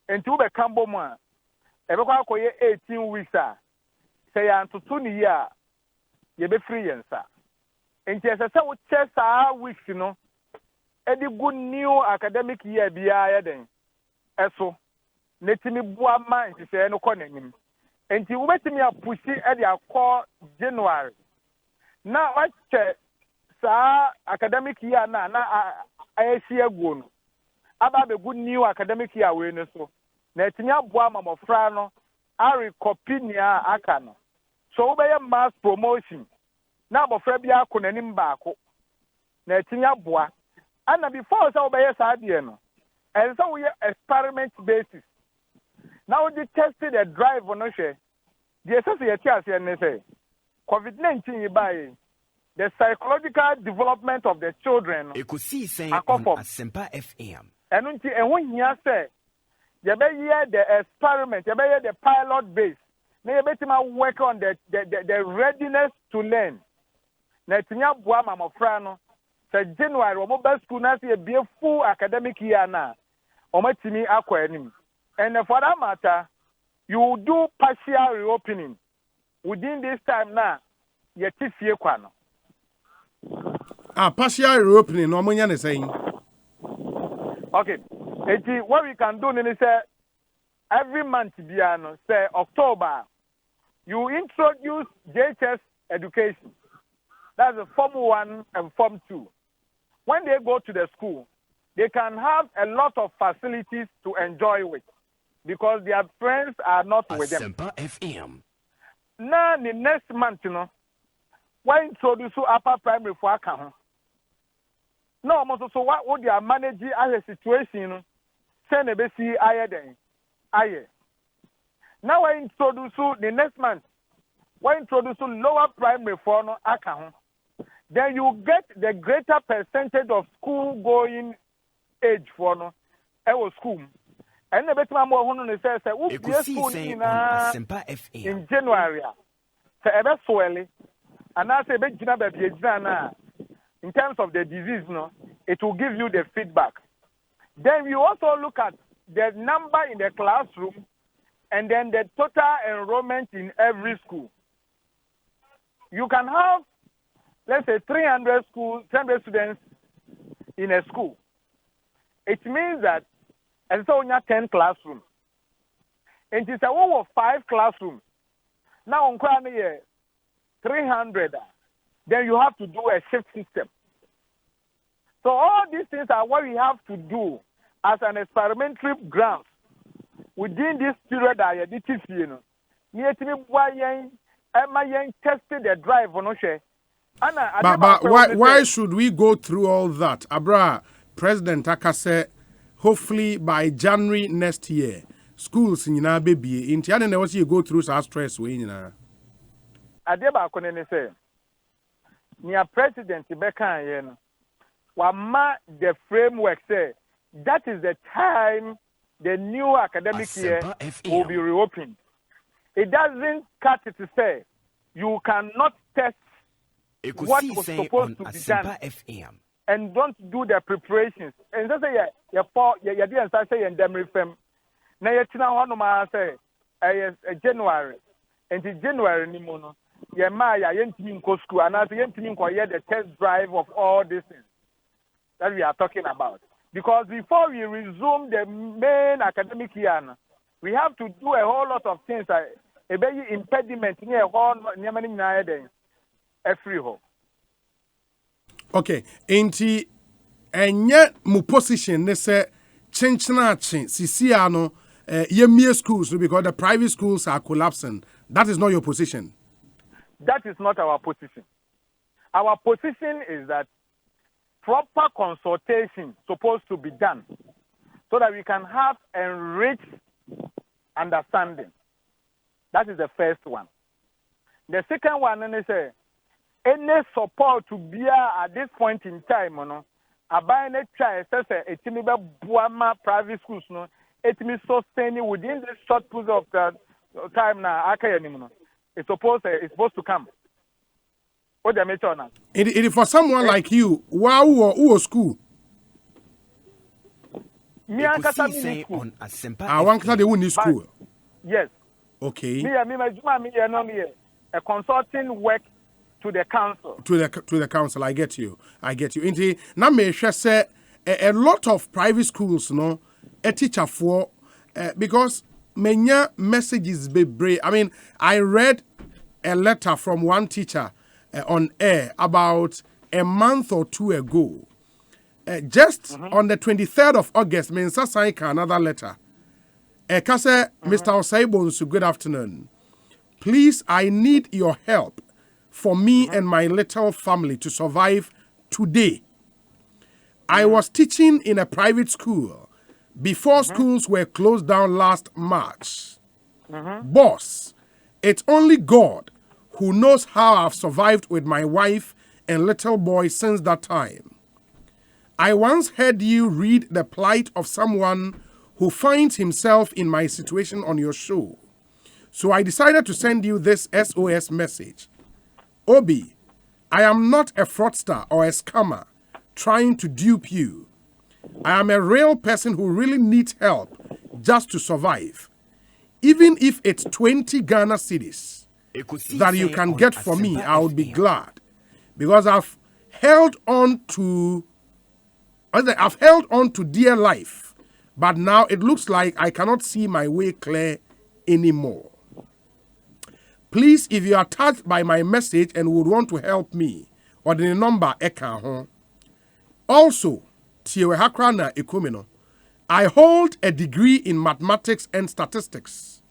enti wo be kambo mu a ebe kwa akoye 18 weeks a say ya ntutu ni ya ye be free yensa enti ese wo che saa weeks no edi good new academic year bia ya den eso netimi bua ma nti se no konanim enti wo betimi apushi edi akọ January na wache saa academic year na ayesi aguo no aba be good new academic year we no so na etimi aboa mamofra no ari copy nia aka no so wo be mass promotion na abofra bia akonanim baako na etimi aboa and before so be yes adie no and so we experiment basis now we tested the drive on hwe the essence yet and say COVID-19 by the psychological development of the children Ekosiisen on Asempa FM and until and when you say you be here the experiment you be here the pilot base na you better work on the readiness to learn na tinya boa mamofra no say January we mobile school na say be full academic year na o matimi akwa anim and for that matter you do partial reopening within this time na you tifie kwa no partial reopening no monya ne saying okay what we can do is say every month biano say October you introduce JHS education. That's the Form 1 and Form 2. When they go to the school, they can have a lot of facilities to enjoy with because their friends are not with them. FM. Now, the next month, why introduce upper primary for account? No, almost so what would they manage as a situation? Send a basic higher than higher. Now, I introduce the next month. Why introduce lower primary for no account? Then you get the greater percentage of school going age for no school. And the better more who says Ekosiisen on Asempa FM in January. So ever swelly, and I say in terms of the disease, it will give you the feedback. Then you also look at the number in the classroom and then the total enrollment in every school. You can have, let's say, 300 students in a school. It means that, and so you have 10 classrooms. And it's a whole of 5 classrooms. Now, on 300, then you have to do a shift system. So all these things are what we have to do as an experimentary ground within this period that you tested the drive on but why should we go through all that? Abra, President Akase, hopefully by January next year, schools in your baby, in Tiana, never see you go through some stress. Adeba Konene say, near President Beka, Wama the framework say that is the time the new academic year will be reopened. It doesn't cut it to say you cannot test what was supposed to be done and don't do the preparations. And just say you didn't say in them refem. Now you say January and in January ni mono. Yeah, Maya yentimi go school and as yentimi go hear the test drive of all these things that we are talking about. Because before we resume the main academic year, we have to do a whole lot of things. A big impediment near every home. Okay, enti enye mu position ne se chenchinachi sisiano yemie schools because the private schools are collapsing. That is not your position. That is not our position. Our position is that proper consultation supposed to be done so that we can have enriched understanding. That is the first one. The second one is any support to bear at this point in time, aban na try say etimi be boama private schools no etimi sustain within this short period of time na aka yanim no it's supposed to come. What they make on it for someone like you who school me Ekosiisen on Asempa I want they win school. Yes. Okay. Me a consulting work to the council. To the council, I get you. Inti na me say a lot of private schools, no, a teacher for because many messages be brave. I mean, I read a letter from one teacher on air about a month or two ago. Just on the 23rd of August, me sign another letter. Mr. Osaibonsu, good afternoon. Please, I need your help for me and my little family to survive today. I was teaching in a private school before schools were closed down last March. Boss, it's only God who knows how I've survived with my wife and little boy since that time. I once heard you read the plight of someone who finds himself in my situation on your show. So I decided to send you this SOS message. Obi, I am not a fraudster or a scammer trying to dupe you. I am a real person who really needs help just to survive. Even if it's 20 Ghana cedis that you can get for me, I would be glad. Because I've held on to dear life, but now it looks like I cannot see my way clear anymore. Please, if you are touched by my message and would want to help me, or the number eka. Also, Tiewehakra Ekumino, I hold a degree in mathematics and statistics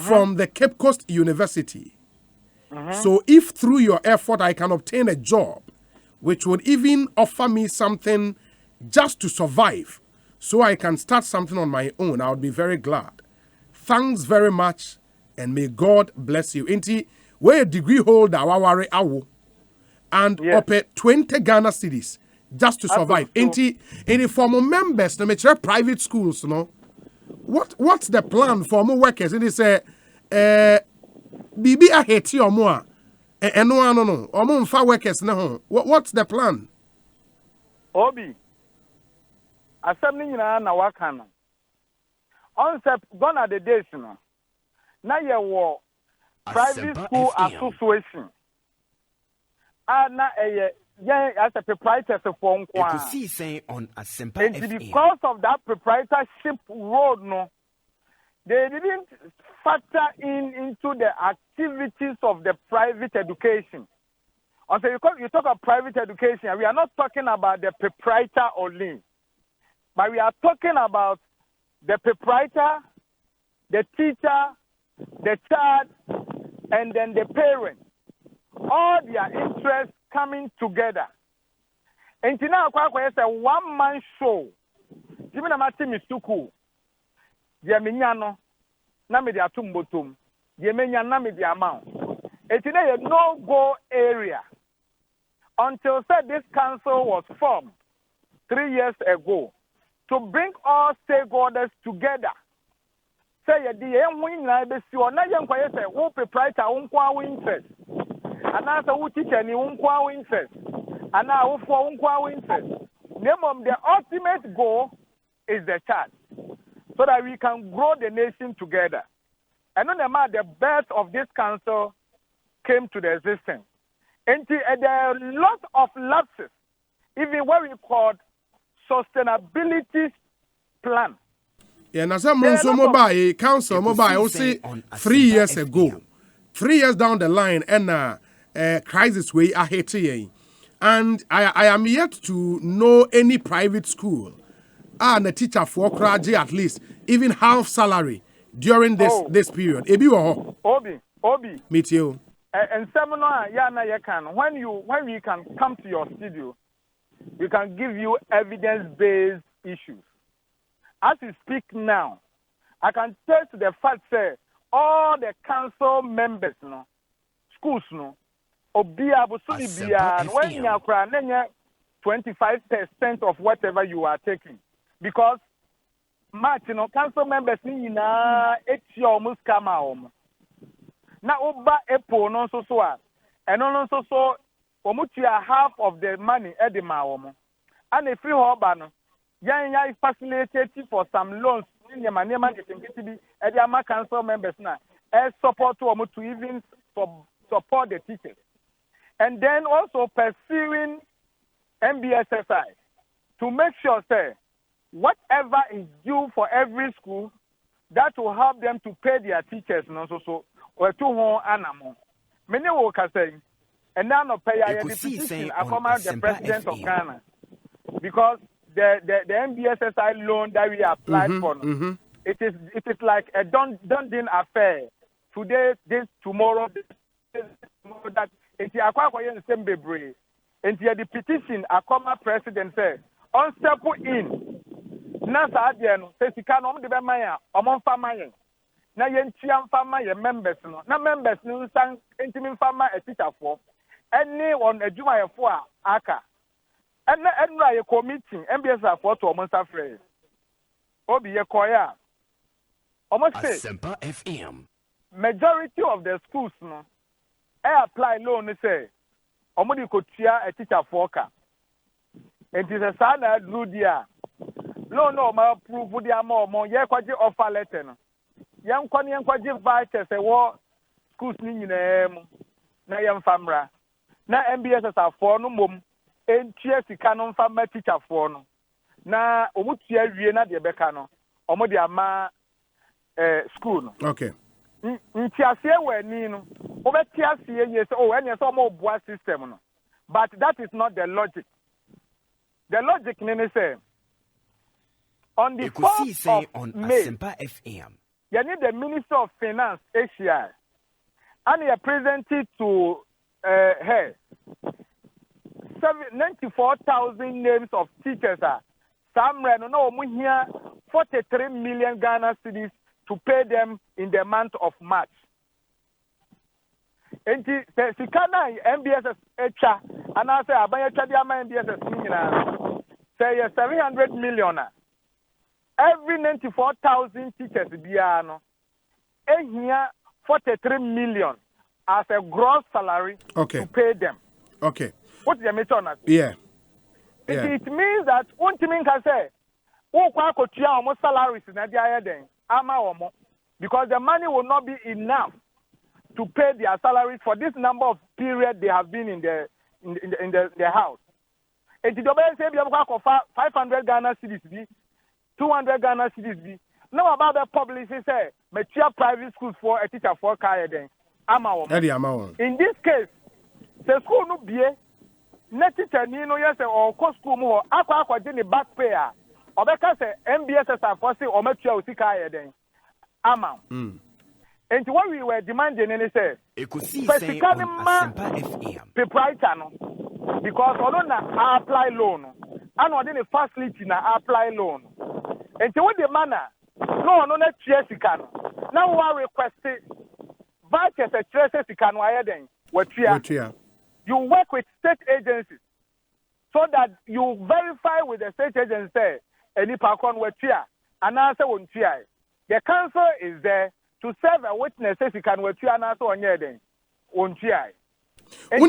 from the Cape Coast University. So if through your effort I can obtain a job, which would even offer me something just to survive, so I can start something on my own, I would be very glad. Thanks very much, and may God bless you. Inti, where a degree holder, waware awo, and up at 20 Ghana cedis just to survive. Inti, in former members, the mature private schools, no. What's the plan for more workers? It is bibi aheti or more. No. Or more workers no. What's the plan? Obi. Assembly na wakana. Onset gone are the days no. Now you war private school association. Na as a proprietor for Ekosiisen on Asempa FM. Because of that proprietorship role, no, they didn't factor into the activities of the private education. Also, you talk about private education, we are not talking about the proprietor only, but we are talking about the proprietor, the teacher, the child, and then the parent. All their interests coming together. And now, it's a one-man show. Even a team is too cool. Yeminyano, Namidi Atumbotum, Yemenya Namidi amount. It's in a no-go area. Until said this council was formed 3 years ago to bring all stakeholders together. Say the win na be si ona yen kwaye say wo proprietor wo nkwa interest. Ana say wo teacher ni wo nkwa interest. Ana wo for wo nkwa interest. Name of the ultimate goal is the child, so that we can grow the nation together. And no matter the birth of this council came to the existence. And there are a lot of lapses, even what we call sustainability plan. Yeah, now some mobile council mobile say 3 years ago, 3 years down the line, and crisis way I hate you. And I am yet to know any private school and a teacher for Kraji at least even half salary during this period. Obi. Meet you. And seminar, when we can come to your studio, we can give you evidence-based issues. As we speak now, I can tell to the fact that all the council members, schools, Obia Busuni Bia, when you are 25% of whatever you are taking. Because March, council members need na it's almost come out. Now Oba Epo no so and no so omutia half of the money at the maomo. And if you Oba yan facilitated for some loans in your money to be at the council members now. As support to even support the teachers. And then also pursuing MBSSI to make sure, say, whatever is due for every school, that will help them to pay their teachers, or to home animal. Many workers say, and now no pay the petition according the president of Ghana, because the MBSSI loan that we applied for, it is like a done affair. Today, this, tomorrow, that it's the same baby. And the petition, a common president said, on step in. Nasa Adiano says he can't only be Maya, among Famaya. Now, Yantian Famaya members, no members, no sang intimate farmer a teacher for any one a Juma for Aka. And a committee, MBS for 2 months after. Obi a choir. Almost say, Asempa FM. Majority of the schools, I apply loan, say, Omodi Kotia a teacher for Aka. It is a son that drew dear. No, my proof would be more, yeah, quite offer letter. Young Quanian quite vital, say, war schools in na young famra. Na MBS are for no mum, and cheers the canon family teacher for no. Na Omutia Vienna de Becano, Omodia ma school. Okay. Ntiasie we Nino, Obetiasie, yes, and yes, more bois system. But that is not the logic. The logic, Nene say, on the 4th of May, you need the Minister of Finance, Asia, and you presented to her 94,000 names of teachers. Some no here 43 million Ghana cedis to pay them in the month of March. And the Sikana MBSS HR, and I say Abaya Chadiama MBSS say 700 million. Every 94,000 teachers biano, and here 43 million as a gross salary to pay them. Okay. What's the matter on that? Yeah. It means that one thing can say, oh, almost salaries in the because the money will not be enough to pay their salaries for this number of period they have been in the house. And the government say 500 Ghana cedis, 200 Ghana cedis. Now about the publicity say, mature private schools for a teacher for kaya then. In this case, the school no be net teacher no yes or cost school more aqua the back payer. Or because MBSS are forcing or mature kaya then. And what we were demanding in say, Ekosiisen on Asempa FM. Because although na apply loan, and what in the facility na apply loan. And what the manner, no, Chesican. Now we request vice a Chesican wire then. What you work with state agencies so that you verify with the state agency any parkon what and answer one the council is there to serve a witness if you can what and answer on your then. And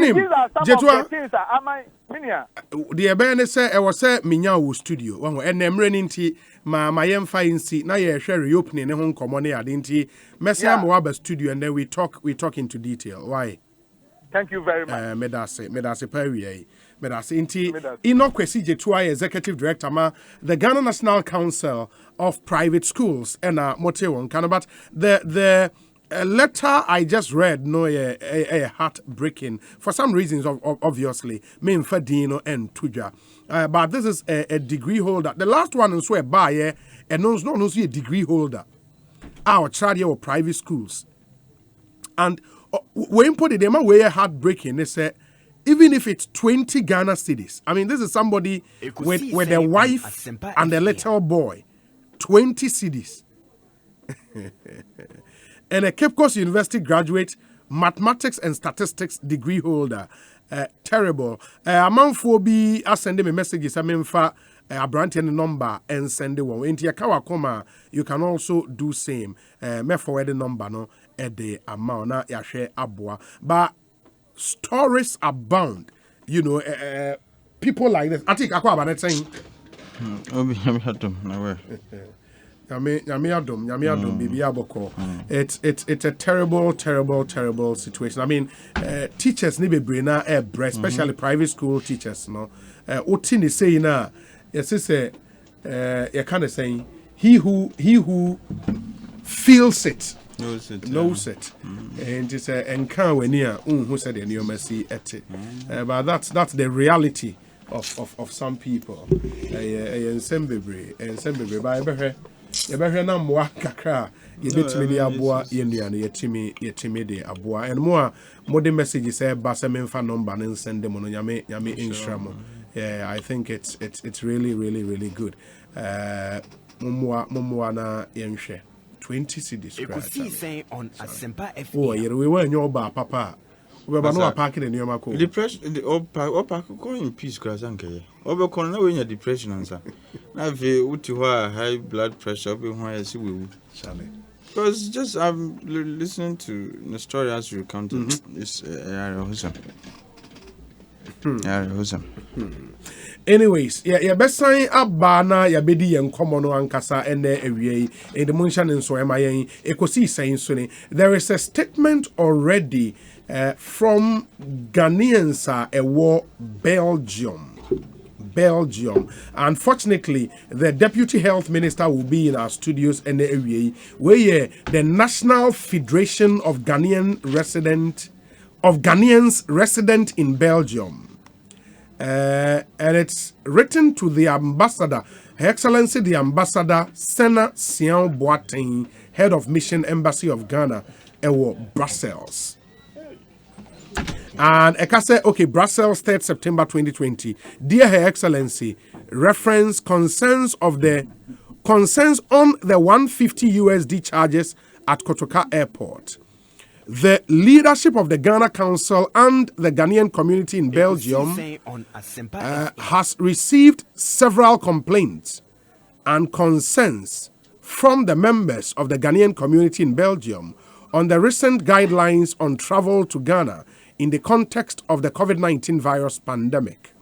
these are some of the things that am I the Ebene say I was say Minya studio one and emreninti ma yemfa insi na ye share reopening ne ho nkomo ne adenti mesia mo studio and then we talk into detail. Why? Thank you very much. Medase Perrier. Medase inti Inokwesi Jetua executive director ma the Ghana National Council of Private Schools and Motewon kind but the letter I just read a heartbreaking for some reasons obviously mean Fadino and Tuja. But this is a degree holder. The last one is where buyer and knows not a degree holder. Our child or private schools. And when put it them away heartbreaking, they say even if it's 20 Ghana cedis. I mean, this is somebody with a wife and a little boy. 20 cedis. And a Cape Coast University graduate mathematics and statistics degree holder. Terrible. Amanfo bi asende me messages amemfa abrante ne number and send the one. Enti yakawa koma, you can also do same. Me forward the number no at the amount na yahwe aboa. But stories abound. You know, people like this. I think akwa ba net saying. Obi yamiatum na we. Yamiadum bibi aboko. It's a terrible situation. I mean, teachers ni bebre na especially private school teachers, no. Oti ni say na, yes say you kind of saying he who feels it knows it. And it's encounter when you who said in your mercy at it. But that's the reality of some people. And sembebre by yɛbɛhwɛ na mmoa kakra yɛbɛtumi de aboa yɛnnua no yɛtumi de aboa and more mode messages say ba sɛ memfa number no nsɛnde mu no nyame nhyira mo. Yeah, I think it's really good. Mumwa na yɛnhwɛ 20 cedis Ekosiisen on Asempa FM. oh yɛrewe wannyɛ ɔba papa wobɛba no wapaake ne nneɔma kɔ Depression, or pack in peace, Krasanke. Over corner when you're depression answer. Now, if you high blood pressure, be why I see we Charlie. because just I'm listening to the story as you recounted this Anyways, yeah, best sign abana ya bedi yen komono ankasa ene ewie in the munshan nso emayen Ekosiisen so there is a statement already from Ghanaians a war Belgium. Unfortunately, the Deputy Health Minister will be in our studios in the area where the National Federation of Ghanaians resident in Belgium. And it's written to the ambassador, Her Excellency the Ambassador Sena Sian Boateng, Head of Mission Embassy of Ghana, Brussels. And Eka said, okay, Brussels, 3rd September 2020. Dear Her Excellency, reference concerns on the $150 USD charges at Kotoka Airport. The leadership of the Ghana Council and the Ghanaian community in Belgium has received several complaints and concerns from the members of the Ghanaian community in Belgium on the recent guidelines on travel to Ghana in the context of the COVID-19 virus pandemic.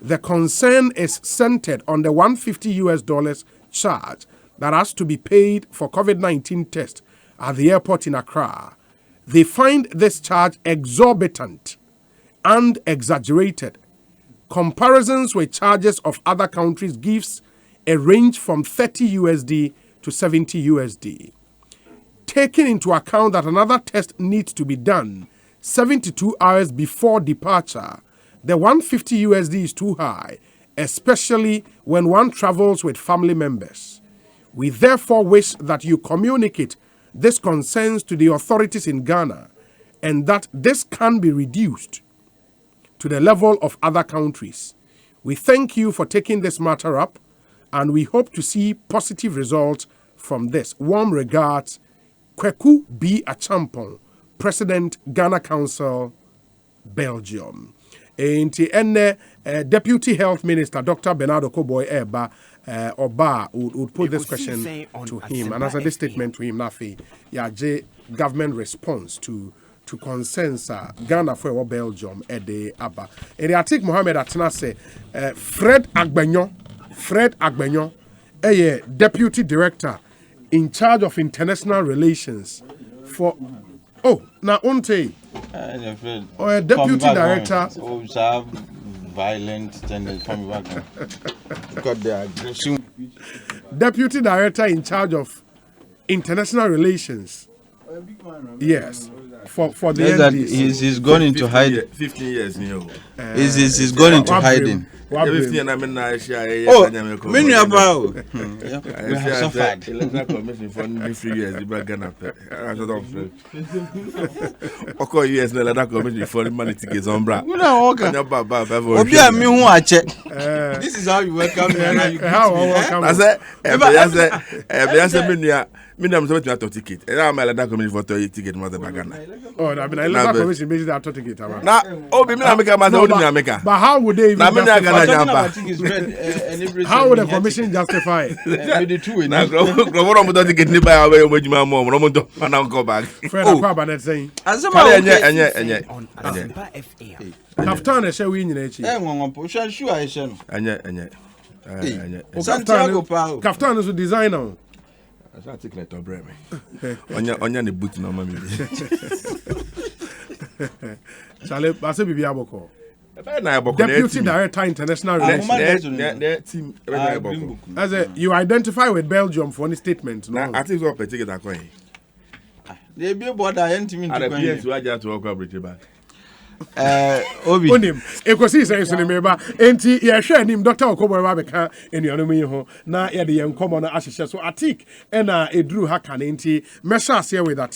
The concern is centered on the $150 US charge that has to be paid for COVID-19 tests at the airport in Accra. They find this charge exorbitant and exaggerated. Comparisons with charges of other countries gives a range from 30 USD to 70 USD. Taking into account that another test needs to be done 72 hours before departure, the $150 USD is too high, especially when one travels with family members. We therefore wish that you communicate this concerns to the authorities in Ghana and that this can be reduced to the level of other countries. We thank you for taking this matter up and we hope to see positive results from this. Warm regards, Kweku B. Achampong, President, Ghana Council, Belgium. And Deputy Health Minister, Dr. Bernardo Koboy Eba, Oba, would put this question to him. And answer this statement to him, Nafi, government response to concerns Ghana for Belgium, Ede Abba. And the article Mohammed Atana say, Fred Agbenyon, Deputy Director in charge of international relations for. Oh, now Unte. Or Deputy Director. Violent and coming back. Got the aggression. Deputy Director in charge of international relations. Yes. For the NDC. He's gone into hiding. 15 years now. He's gone into hiding. Oh, many about. We have suffered. Electoral Commission for 3 years. You better get okay, yes, the Electoral Commission for money tickets on bra. This is how you welcome me. I said, Me na mso to ticket. E na my leather commission for to ticket mo the bagana. Oh, I mean, I love that commission based on ticket. Na obi me na make ma obi me make. But how would they even Na me na justify gana it? How would the commission justify it? Na go mo to ticket ni ba we mo juma mo mo to na go back. Friend, I'm about saying. Enye. On Asempa FM. Kaftan e share we nyina echi. Ngongo po sure I say no. Enye. Santiago pa. Kaftan is a designer. I start take like to bread me. Onya ne boot no mama bi. Chale, ase bibi aboko. Na aboko Deputy Director International Relations. Team na aboko. As a you identify with Belgium for any statement, no? I think so per ticket akon. They be border entimi Ada to PS wa ja to work abreche back. Obi. Onim, Ekosiisen so ne meba. Enti ye hwe anim Dr. Okobo ba beka enuanom yi ho na ye de ye nkomo na ahyehye so atik na eduru haka na enti mesha ase with that